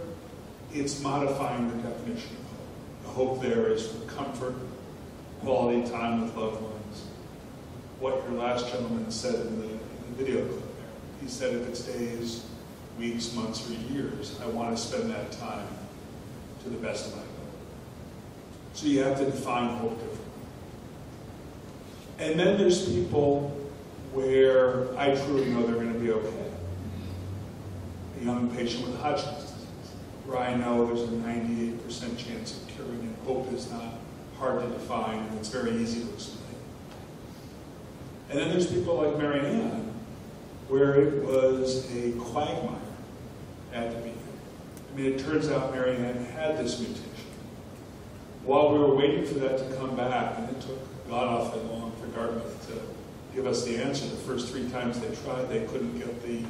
it's modifying the definition of hope. The hope there is for comfort, quality time with loved ones. What your last gentleman said in the video clip there. He said if it's days, weeks, months, or years, I want to spend that time to the best of my ability. So you have to define hope differently. And then there's people where I truly know they're going to be okay. A young patient with Hodgkin's disease, where I know there's a 98% chance of curing, and hope is not hard to define, and it's very easy to explain. And then there's people like Mary Ann, where it was a quagmire at the beginning. I mean, it turns out Mary Ann had this mutation. While we were waiting for that to come back, and it took God awfully long for Dartmouth to give us the answer. The first 3 times they tried, they couldn't get the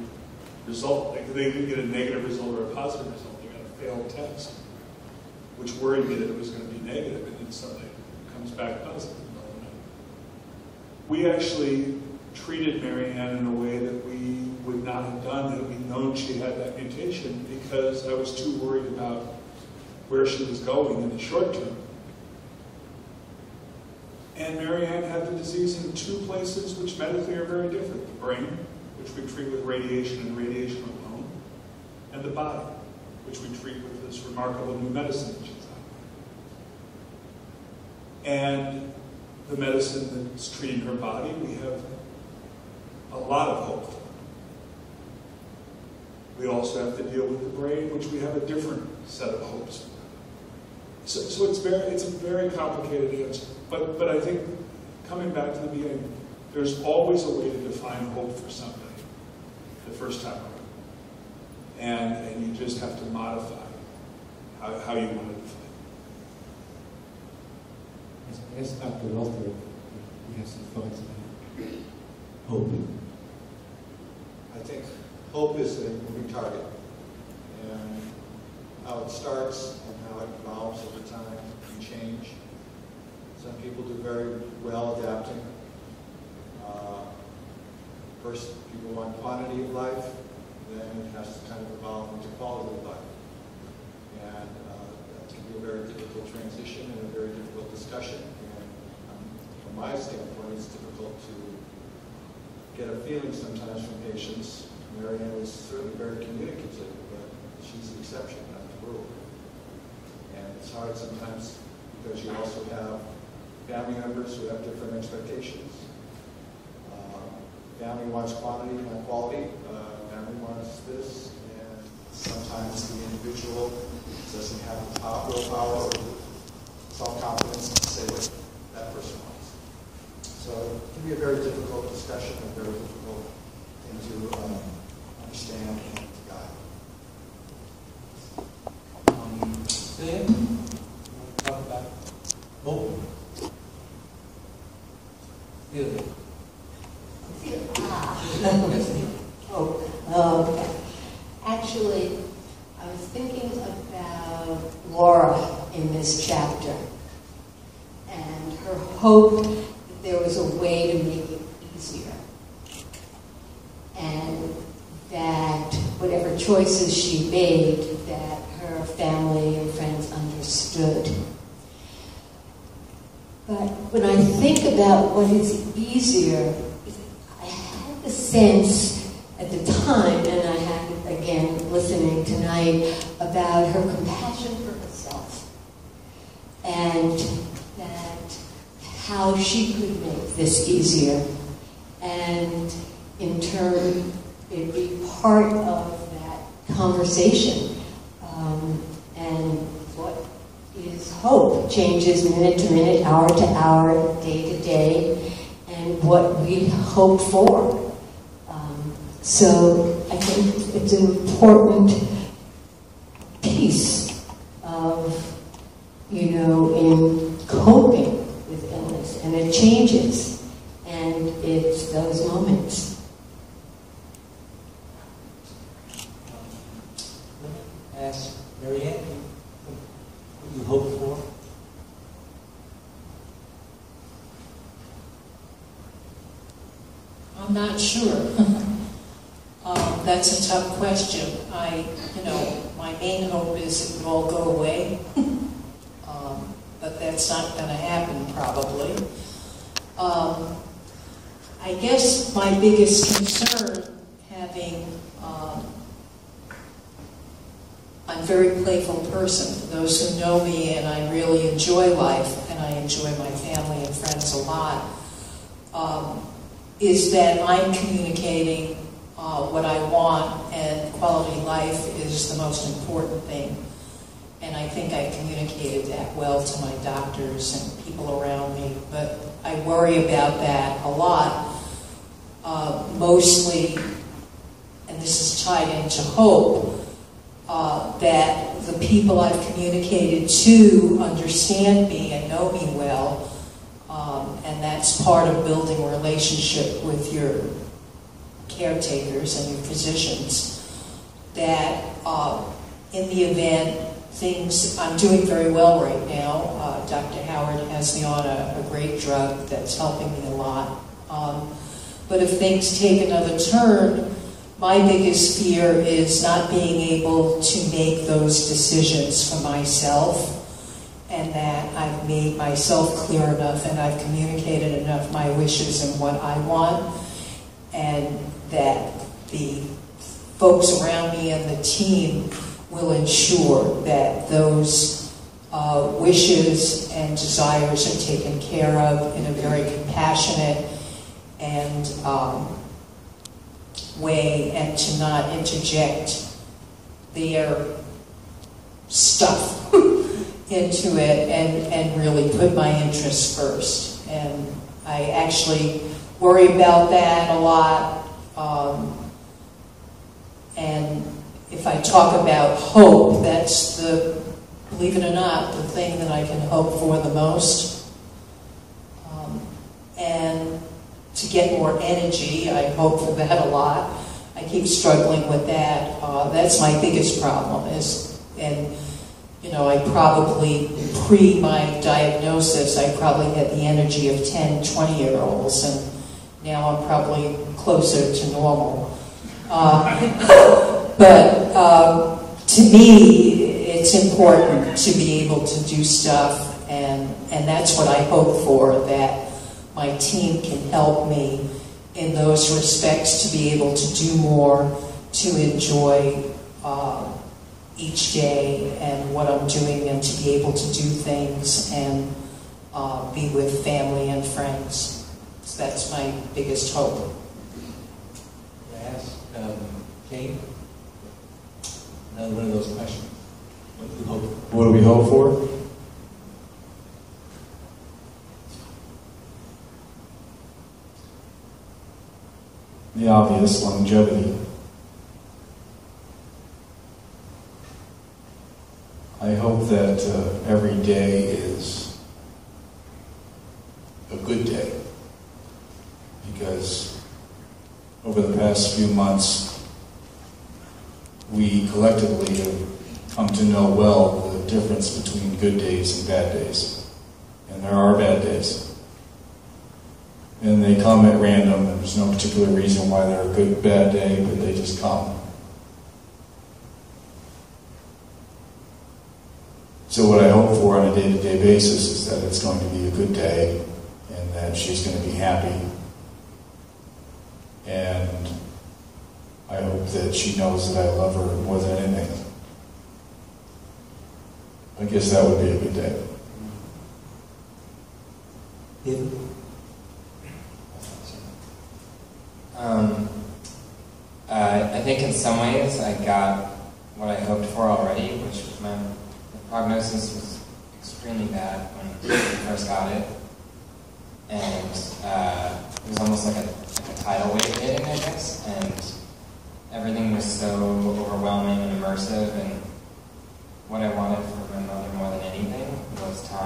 result. They didn't get a negative result or a positive result. They got a failed test, which worried me that it was going to be negative, and then suddenly it comes back positive. We actually treated Mary Ann in a way that we would not have done had we known she had that mutation, because I was too worried about where she was going in the short term. And Mary Ann had the disease in 2 places which medically are very different. The brain, which we treat with radiation and radiation alone, and the body, which we treat with this remarkable new medicine which is out there. And the medicine that's treating her body, we have a lot of hope for. We also have to deal with the brain, which we have a different set of hopes for. So it's a very complicated answer. But I think, coming back to the beginning, there's always a way to define hope for somebody the first time around. And you just have to modify how you want to define it. I guess Dr. Welter, you have some thoughts about hope. I think hope is a moving target, and how it starts and how it evolves over time can change. Some people do very well adapting. First, people want quantity of life, then it has to kind of evolve into quality of life. And that can be a very difficult transition and a very difficult discussion. And from my standpoint, it's difficult to get a feeling sometimes from patients. Mary Ann was certainly very communicative, but she's the exception, not the rule. And it's hard sometimes because you also have family members who have different expectations. Family wants quantity, not quality. Family wants this, and sometimes the individual doesn't have the willpower or self-confidence to say what that person wants. So it can be a very difficult discussion, a very difficult thing to understand and to guide. Sam, you want to talk about hope? Really? Actually, I was thinking about Laura in this chapter and her hope that there was a way to make it easier, and that whatever choices she made, that her family and friends understood. But when I think about what is easier, I had the sense at the time, and I had it again listening tonight, about her compassion for herself, and that how she could make this easier, and in turn it'd be part of that conversation. And what is hope changes minute to minute, hour to hour, day to day, and what we hope for. So I think it's an important piece know, in coping with illness, and it changes, and it's those moments. Ask Marianne, what you hope for? I'm not sure. That's a tough question. My main hope is it would all go away, but that's not going to happen probably. I guess my biggest concern, I'm a very playful person. For those who know me, and I really enjoy life, and I enjoy my family and friends a lot, is that I'm communicating what I want, and quality life is the most important thing. And I think I communicated that well to my doctors and people around me, but I worry about that a lot, mostly, and this is tied into hope, that the people I've communicated to understand me and know me well, and that's part of building a relationship with your caretakers and your physicians, that in the event I'm doing very well right now. Dr. Howard has me on a great drug that's helping me a lot. But if things take another turn, my biggest fear is not being able to make those decisions for myself, and that I've made myself clear enough and I've communicated enough my wishes and what I want, and that the folks around me and the team will ensure that those wishes and desires are taken care of in a very compassionate and way, and to not interject their stuff into it, and really put my interests first. And I actually worry about that a lot. And if I talk about hope, that's believe it or not, the thing that I can hope for the most. And to get more energy, I hope for that a lot. I keep struggling with that. That's my biggest problem I probably, pre my diagnosis, I probably had the energy of 10, 20-year-olds, and now I'm probably closer to normal. But to me, it's important to be able to do stuff, and that's what I hope for, that my team can help me in those respects, to be able to do more, to enjoy each day and what I'm doing, and to be able to do things and be with family and friends. So that's my biggest hope. Can I ask Kate another one of those questions? What do we hope for? The obvious, longevity. I hope that every day is a good day, because over the past few months, we collectively have come to know well the difference between good days and bad days. And there are bad days. And they come at random, and there's no particular reason why they're a good, bad day, but they just come. So what I hope for on a day-to-day basis is that it's going to be a good day, and that she's going to be happy. And I hope that she knows that I love her more than anything. I guess that would be a good day. I think in some ways I got what I hoped for already, which was the prognosis was extremely bad when I first got it, and it was almost like a tidal wave hitting, I guess, and everything was so overwhelming and immersive, and what I wanted from my mother more than anything was time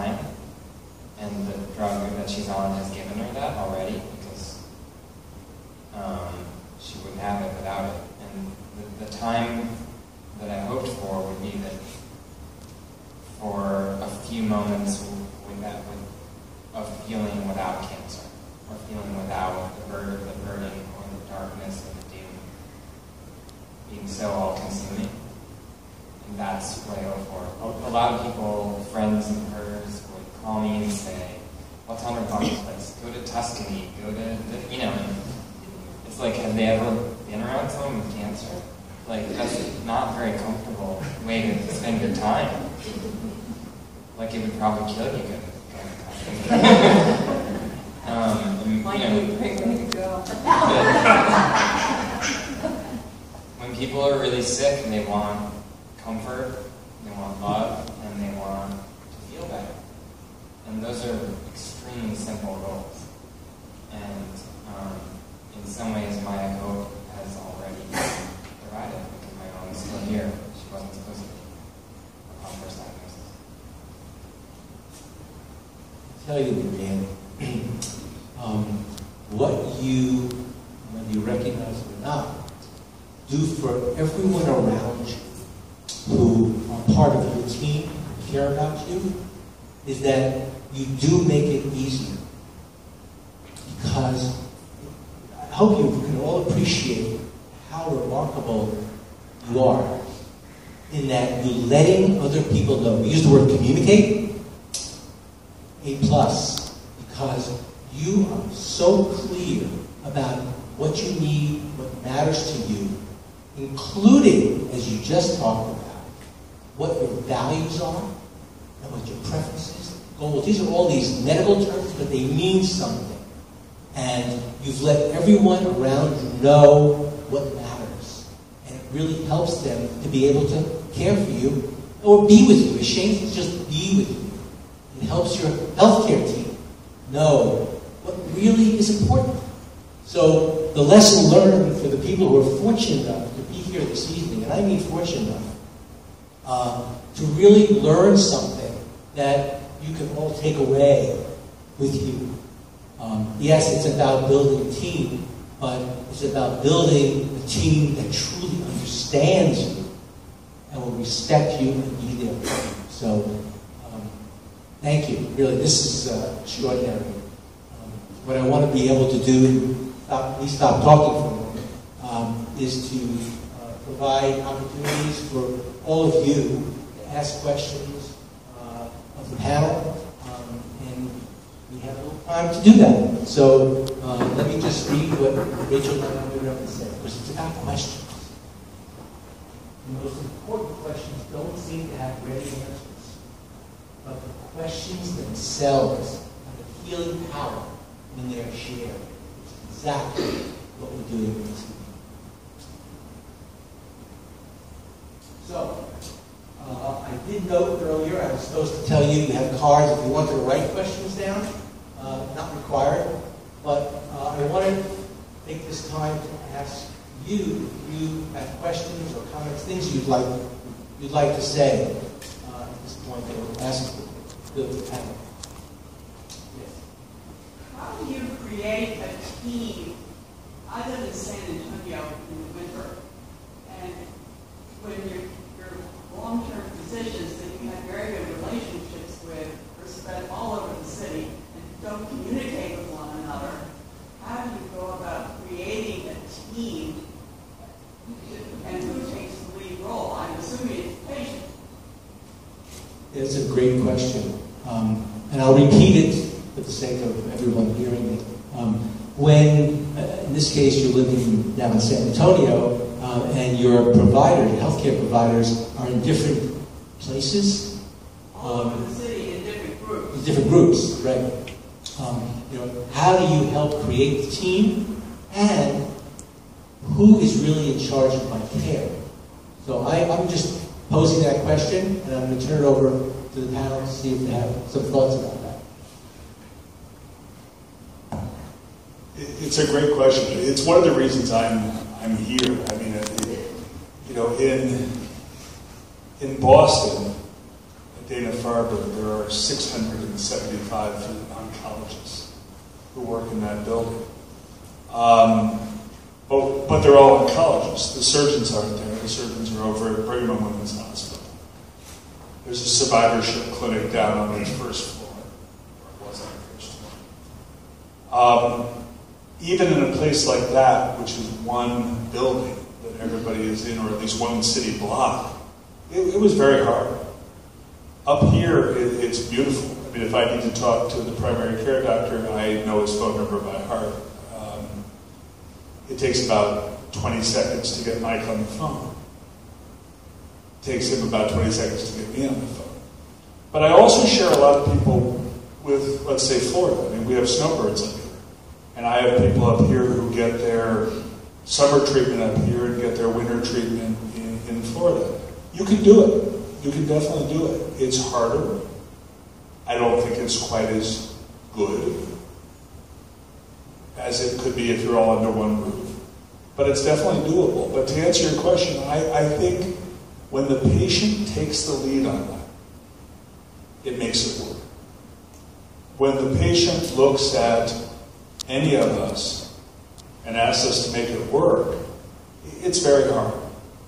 and the drug that she's on has given her that already, because she wouldn't have it without it. And the time that I hoped for would be that for a few moments of feeling without cancer, or feeling without the burden or the darkness or the doom being so all-consuming. And that's what I hope for. A lot of people, friends of hers, would call me and say, what's on her bucket list? Go to Tuscany, go to, and it's like, have they ever been around someone with cancer? Like, that's not a very comfortable way to spend your time. Like, it would probably kill you. Great way to go. When people are really sick and they want comfort, they want love, and they want to feel better. And those are extremely simple goals. And in some ways, my hope has already provided, because my mom is still here. She wasn't supposed to be upon first diagnosis. Tell you, Dan, what you, whether you recognize it or not, do for everyone around you who are part of your team, care about you, is that you do make it easier. Because I hope you can all appreciate how remarkable you are in that you're letting other people know. We use the word communicate, A+, because you are so clear about what you need, what matters to you, including, as you just talked about, what your values are and what your preferences, goals. These are all these medical terms, but they mean something. And you've let everyone around you know what matters. And it really helps them to be able to care for you or be with you. Ashamed to just be with you. It helps your healthcare team know what really is important. So the lesson learned for the people who are fortunate enough to be here this evening, and I mean fortunate enough, to really learn something that you can all take away with you. Yes, it's about building a team, but it's about building a team that truly understands you and will respect you and be there for you. So, thank you. Really, this is extraordinary. What I want to be able to do, stop talking for a moment, is to provide opportunities for all of you to ask questions of the panel, and we have a little time to do that. So let me just read what Rachel Dunn said, because it's about questions. The most important questions don't seem to have ready answers, but the questions themselves have a healing power when they are shared. It's exactly what we're doing this evening. So, I did note earlier, I was supposed to tell you have cards if you wanted to write questions down. Not required. But I wanted to take this time to ask you if you have questions or comments, things you'd like to say at this point that we'll ask the panel. Yes. How do you create a team? I live in San Antonio in the winter, and when your long-term physicians that you have very good relationships with are spread all over the city and don't communicate with one another, how do you go about creating a team, and who takes the lead role? I'm assuming it's the patient. It's a great question. And I'll repeat it for the sake of everyone hearing it. When, in this case, you're living down in San Antonio, and your providers, your healthcare providers, are in different places. All over the city in different groups. In different groups, right. How do you help create the team, and who is really in charge of my care? So I'm just posing that question, and I'm going to turn it over to the panel to see if they have some thoughts about that. It's a great question. It's one of the reasons I'm here. I mean, in Boston, Dana Dana-Farber, there are 675 oncologists who work in that building. But they're all oncologists. The surgeons aren't there. The surgeons are over at Brigham and Women's Hospital. There's a survivorship clinic down on the first floor, or it was on the first floor. Even in a place like that, which is one building that everybody is in, or at least one city block, it was very hard. Up here, it's beautiful. I mean, if I need to talk to the primary care doctor, I know his phone number by heart. It takes about 20 seconds to get Mike on the phone. It takes him about 20 seconds to get me on the phone. But I also share a lot of people with, let's say, Florida. I mean, we have snowbirds up here. And I have people up here who get their summer treatment up here and get their winter treatment in Florida. You can do it. You can definitely do it. It's harder. I don't think it's quite as good as it could be if you're all under one roof. But it's definitely doable. But to answer your question, I think when the patient takes the lead on that, it makes it work. When the patient looks at any of us and asks us to make it work, it's very hard.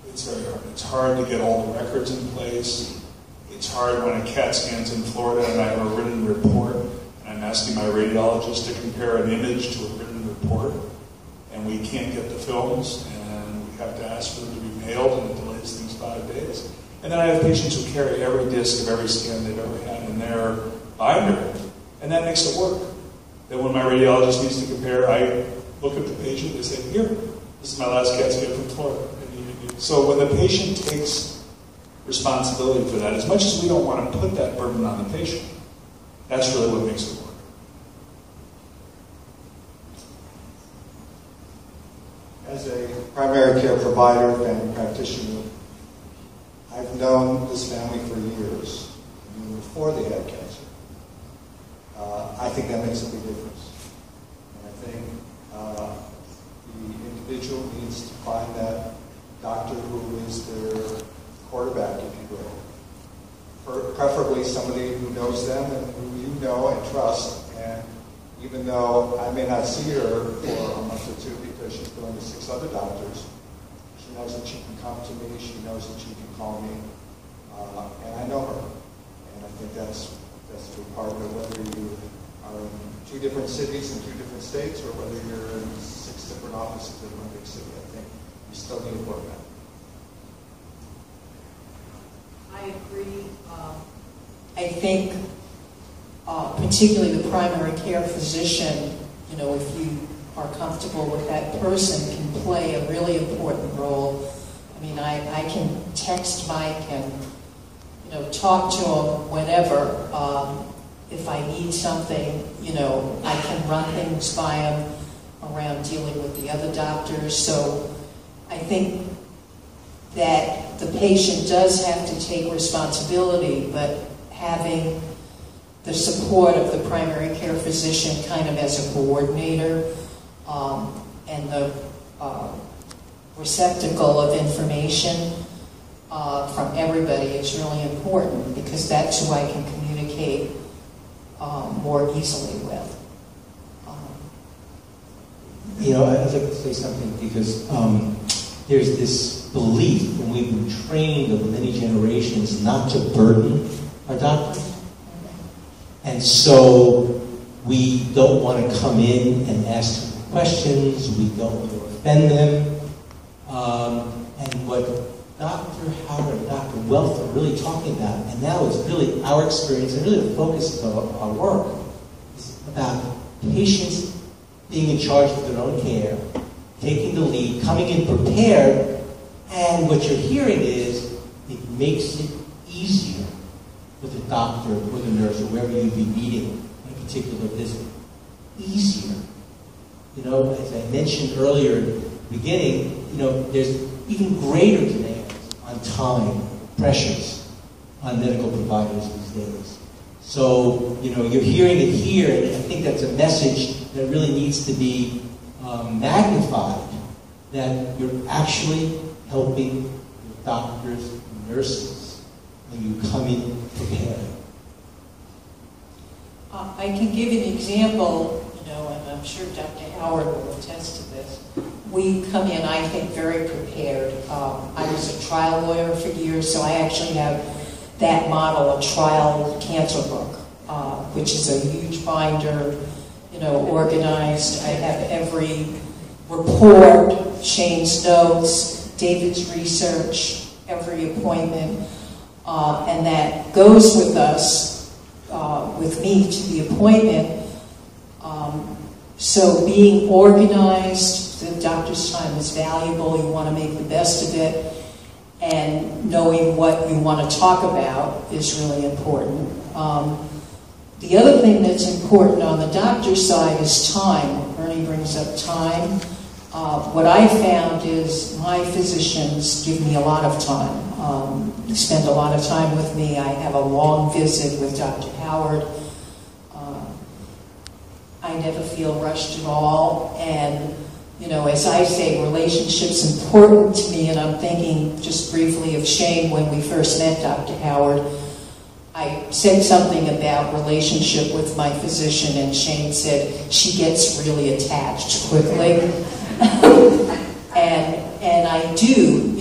It's very hard. It's hard to get all the records in place. It's hard when a CAT scan's in Florida and I have a written report and I'm asking my radiologist to compare an image to a written report and we can't get the films and we have to ask for them to be mailed and it delays things 5 days. And then I have patients who carry every disc of every scan they've ever had in their binder and that makes it work. Then when my radiologist needs to compare, I look at the patient and say, here, this is my last CAT scan from Florida. So when the patient takes responsibility for that, as much as we don't want to put that burden on the patient, that's really what makes it work. As a primary care provider, family practitioner, I've known this family for years, even before they had cancer. I think that makes a big difference. And I think the individual needs to find that doctor who is their quarterback, if you will. Preferably somebody who knows them and who you know and trust. And even though I may not see her for a month or two because she's going to 6 other doctors, she knows that she can come to me, she knows that she can call me, and I know her. And I think that's a big part of it, whether you are in 2 different cities in 2 different states or whether you're in 6 different offices in one big city. I think you still need a quarterback. I agree. I think particularly the primary care physician, you know, if you are comfortable with that person, can play a really important role. I mean, I can text Mike and, you know, talk to him whenever. If I need something, you know, I can run things by him around dealing with the other doctors. So I think that the patient does have to take responsibility, but having the support of the primary care physician kind of as a coordinator and the receptacle of information from everybody is really important because that's who I can communicate more easily with. You know, I'd like to say something because there's this belief, and we've been trained over many generations not to burden our doctors. And so we don't want to come in and ask them questions, we don't want to offend them. And what Dr. Howard and Dr. Wealth are really talking about, and now it's really our experience and really the focus of our work, is about patients being in charge of their own care, taking the lead, coming in prepared, and what you're hearing is it makes it easier for the doctor or the nurse or wherever you'd be meeting on a particular visit. Easier. You know, as I mentioned earlier in the beginning, you know, there's even greater demands on time, pressures on medical providers these days. So, you know, you're hearing it here, and I think that's a message that really needs to be magnified, that you're actually helping your doctors and nurses when you come in prepared. I can give an example, and I'm sure Dr. Howard will attest to this. We come in, I think, very prepared. I was a trial lawyer for years, so I actually have that model, a trial cancer book, which is a huge binder, organized. I have every report, Shane's notes, David's research, every appointment, and that goes with us, with me to the appointment. So being organized, the doctor's time is valuable, you want to make the best of it, and knowing what you want to talk about is really important. The other thing that's important on the doctor's side is time. Ernie brings up time. What I found is my physicians give me a lot of time. They spend a lot of time with me. I have a long visit with Dr. Howard. I never feel rushed at all. And, as I say, relationship's important to me, and I'm thinking just briefly of Shane when we first met Dr. Howard. I said something about relationship with my physician, and Shane said, she gets really attached quickly. and I do,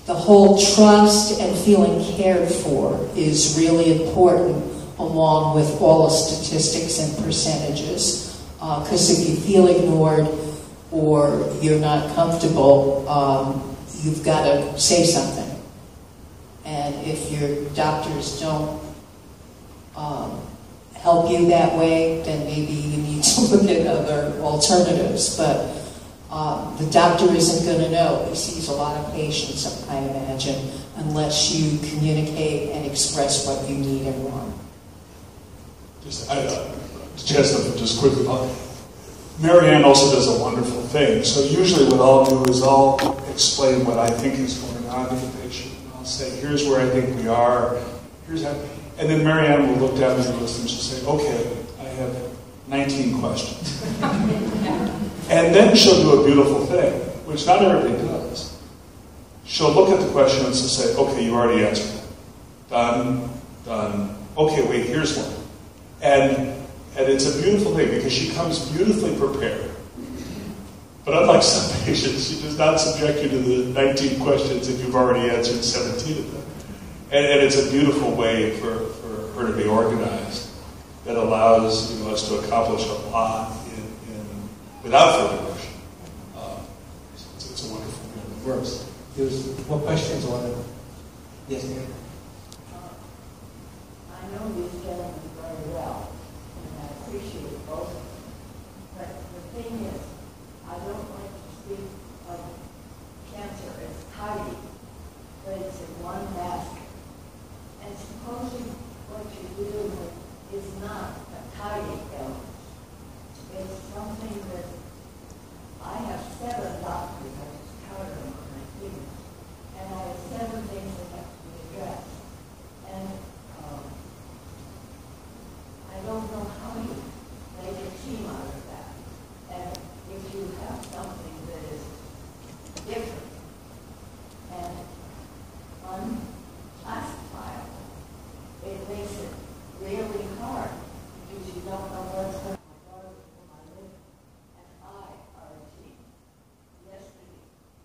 the whole trust and feeling cared for is really important, along with all the statistics and percentages. Because if you feel ignored or you're not comfortable, you've got to say something. And if your doctors don't help you that way, then maybe you need to look at other alternatives. But the doctor isn't going to know. He sees a lot of patients, I imagine, unless you communicate and express what you need and want. Just quickly, Mary Ann also does a wonderful thing. So usually what I'll do is I'll explain what I think is going on to the patient. I'll say, here's where I think we are, here's how, and then Mary Ann will look down at the list and she'll say, okay, I have 19 questions. And then she'll do a beautiful thing, which not everybody does. She'll look at the question and she'll say, okay, you already answered it. Done, done. Okay, wait, here's one. And it's a beautiful thing because she comes beautifully prepared. But unlike some patients, she does not subject you to the 19 questions if you've already answered 17 of them. And it's a beautiful way for her to be organized that allows us to accomplish a lot without further rush. It's a wonderful thing. It works. There's more questions on it. Yes, ma'am. I know these gentlemen very well, and I appreciate both of them. But the thing is, I don't like to speak of cancer as tidy, but it's in one basket. And supposing what you're dealing with is not a tidy element. It's something that I have 7 doctors, I just counted them on my fingers, and I have 7 things that have to be addressed. And I don't know how you make a team out of that. And if you have something that is different and unclassifiable, it makes it really hard because you don't know what's going on. My liver and I are a team. Yesterday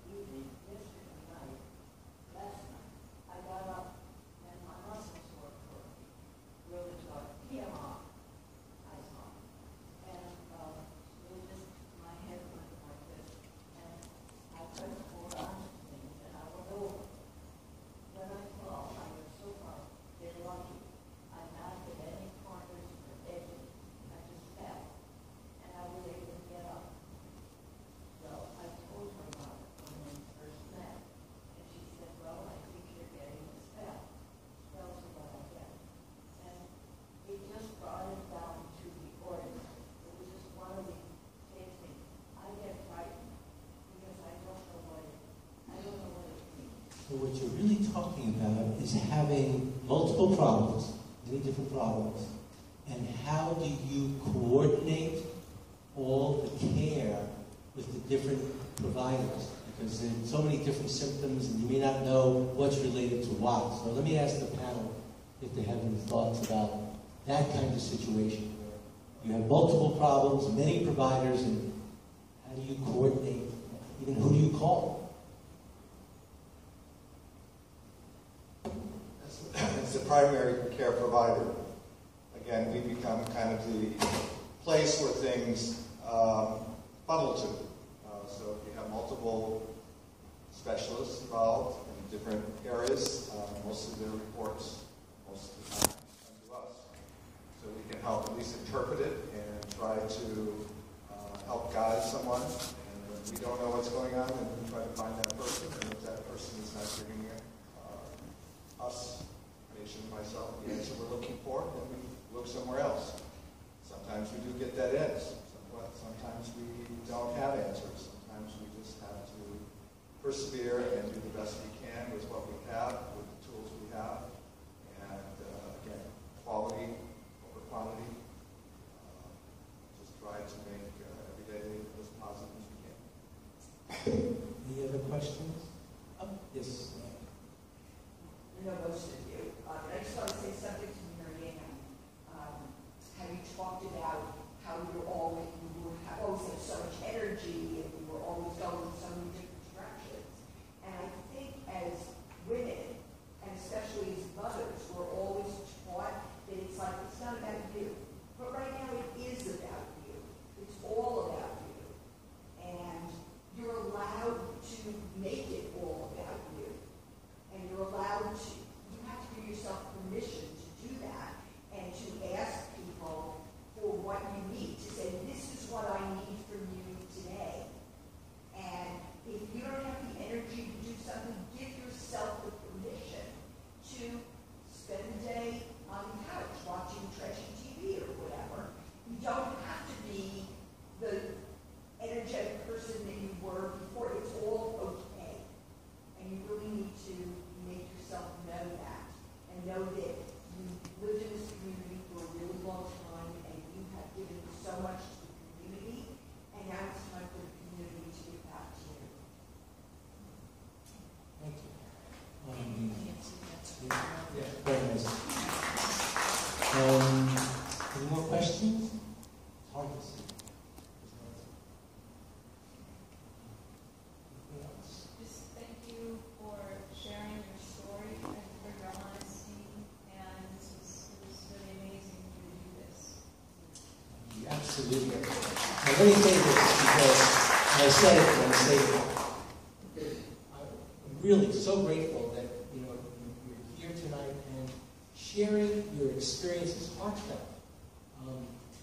evening, yesterday night, last night, I got up and my muscles were hurting. Really thought, PMR, I saw. And it was just, my head went like this. And I couldn't hold on to things and I went over. When I fall, I was so far, they're lucky. I not hit any corners or edges. I just fell. And I was able to get up. So I told her about it when we first met. And she said, well, I think you're getting a spell. Spells are what I get. And it just brought it down to the ordinary. It was just one of the things. I get frightened because I don't know what it means. So what you're really talking about is having multiple problems, many different problems, and how do you coordinate all the care with the different providers? Because there are so many different symptoms and you may not know what's related to what. So let me ask the panel if they have any thoughts about that kind of situation where you have multiple problems, many providers, and how do you coordinate? Even who do you call? As the primary care provider, again, we become kind of the place where things funnel to. So if you have multiple specialists involved in different areas, most of their reports, most of the time, come to us. So we can help at least interpret it and try to help guide someone. And if we don't know what's going on, then we try to find that person. And if that person is not giving us, patient, myself, the answer we're looking for, then we look somewhere else. Sometimes we do get dead ends. Sometimes we don't have answers. Sometimes we just have to persevere and do the best we can with what we have, with the tools we have. And again, quality over quantity. Just try to make every day as positive as we can. Any other questions? Yes. You know most of you. I just want to say something to Mary Ann. How you talked about how you were always had so much energy and you were always going in so many different directions. And I think as women, and especially as mothers, we're always taught that it's like, it's not about you. But right now it is about you. It's all about you. And you're allowed to make it all about you. And you're allowed to, you have to give yourself permission to do that and to ask people for what you need, to say, this is what I need from you today. And if you don't have the energy to do something, give yourself the permission to spend a day on the couch watching trashy TV or whatever. You don't have to be the energetic person that you were before. It's all okay. And you really need to make yourself know that and know that you lived in this community for a really long time and you have given so much to the community, and now it's time for the community to give back to you. Thank you. Yeah, very nice. Any more questions? It's hard to see. Anything else? Just thank you for sharing your story and for your honesty. And it was really amazing for you to do this. Absolutely. Now, let me say this because I said it and I say it. I'm really so grateful that you're here tonight and sharing your experiences, heartfelt,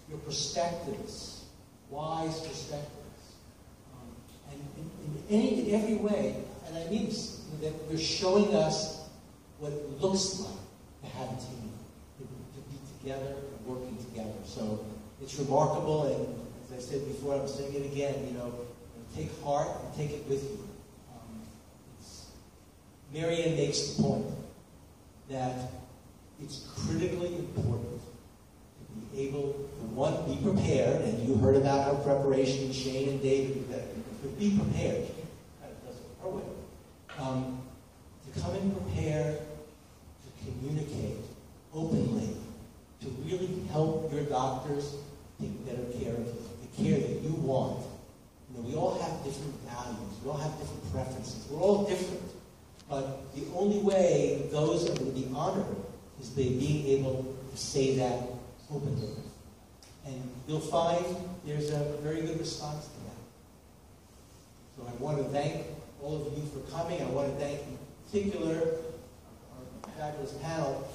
your perspectives, wise perspectives, and in every way. And I mean this, that you're showing us what it looks like to have a team, to be together and working together. So it's remarkable, and as I said before, I'm saying it again, take heart and take it with you. Mary Ann makes the point that it's critically important to be able to, one, be prepared, and you heard about our preparation, Shane and David, but be prepared. She kind of does it her way. To come in prepared, to communicate openly, to really help your doctors take better care of you, the care that you want. We all have different values. We all have different preferences. We're all different. But the only way those are going to be honored is by being able to say that openly. And you'll find there's a very good response to that. So I want to thank all of you for coming. I want to thank in particular our fabulous panel,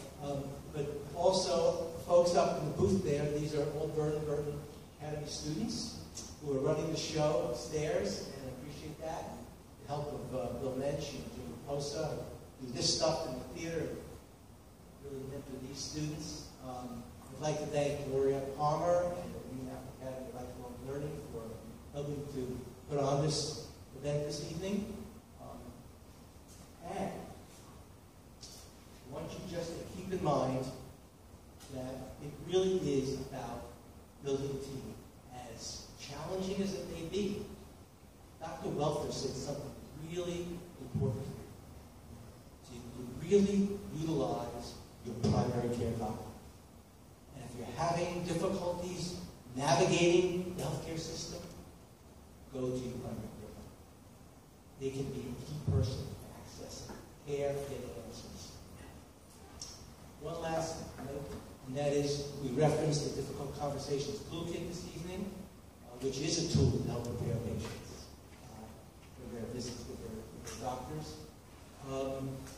but also folks up in the booth there. These are all Burton Academy students who are running the show upstairs, and I appreciate that. The help of Bill Mensch and Jim Posa, do this stuff in the theater, really mentor these students. I'd like to thank Gloria Palmer and the Green Mountain Academy of Lifelong Learning for helping to put on this event this evening. And I want you just to keep in mind that it really is about building a team. As challenging as it may be, Dr. Welter said something really important here. To really utilize your primary care doctor. And If you're having difficulties navigating the healthcare system, go to your primary care. They can be a key person to access care, get answers. One last note, and that is we referenced the Difficult Conversations Toolkit this evening, which is a tool to help prepare patients for their visits with their doctors.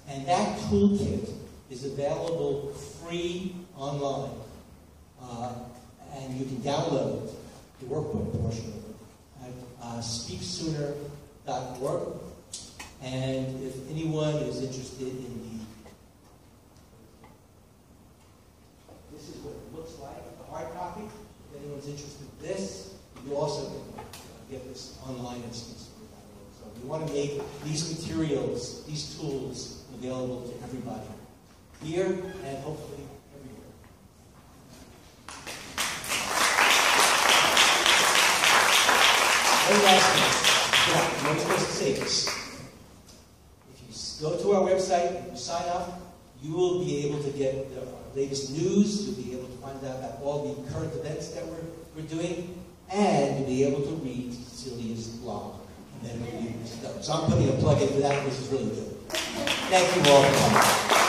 And that toolkit is available free online. And you can download the workbook portion of it at speaksooner.org. And if anyone is interested in this is what it looks like, the hard copy. If anyone's interested in this, you also can get this online at speaksooner.org. So we want to make these materials, these tools, available to everybody here and hopefully everywhere. One last thing. Yeah, I'm not supposed to say this. If you go to our website and you sign up, you will be able to get the latest news. You'll be able to find out about all the current events that we're doing, and you'll be able to read Cecilia's blog. And then so I'm putting a plug in for that, which is really good. Thank you all for coming.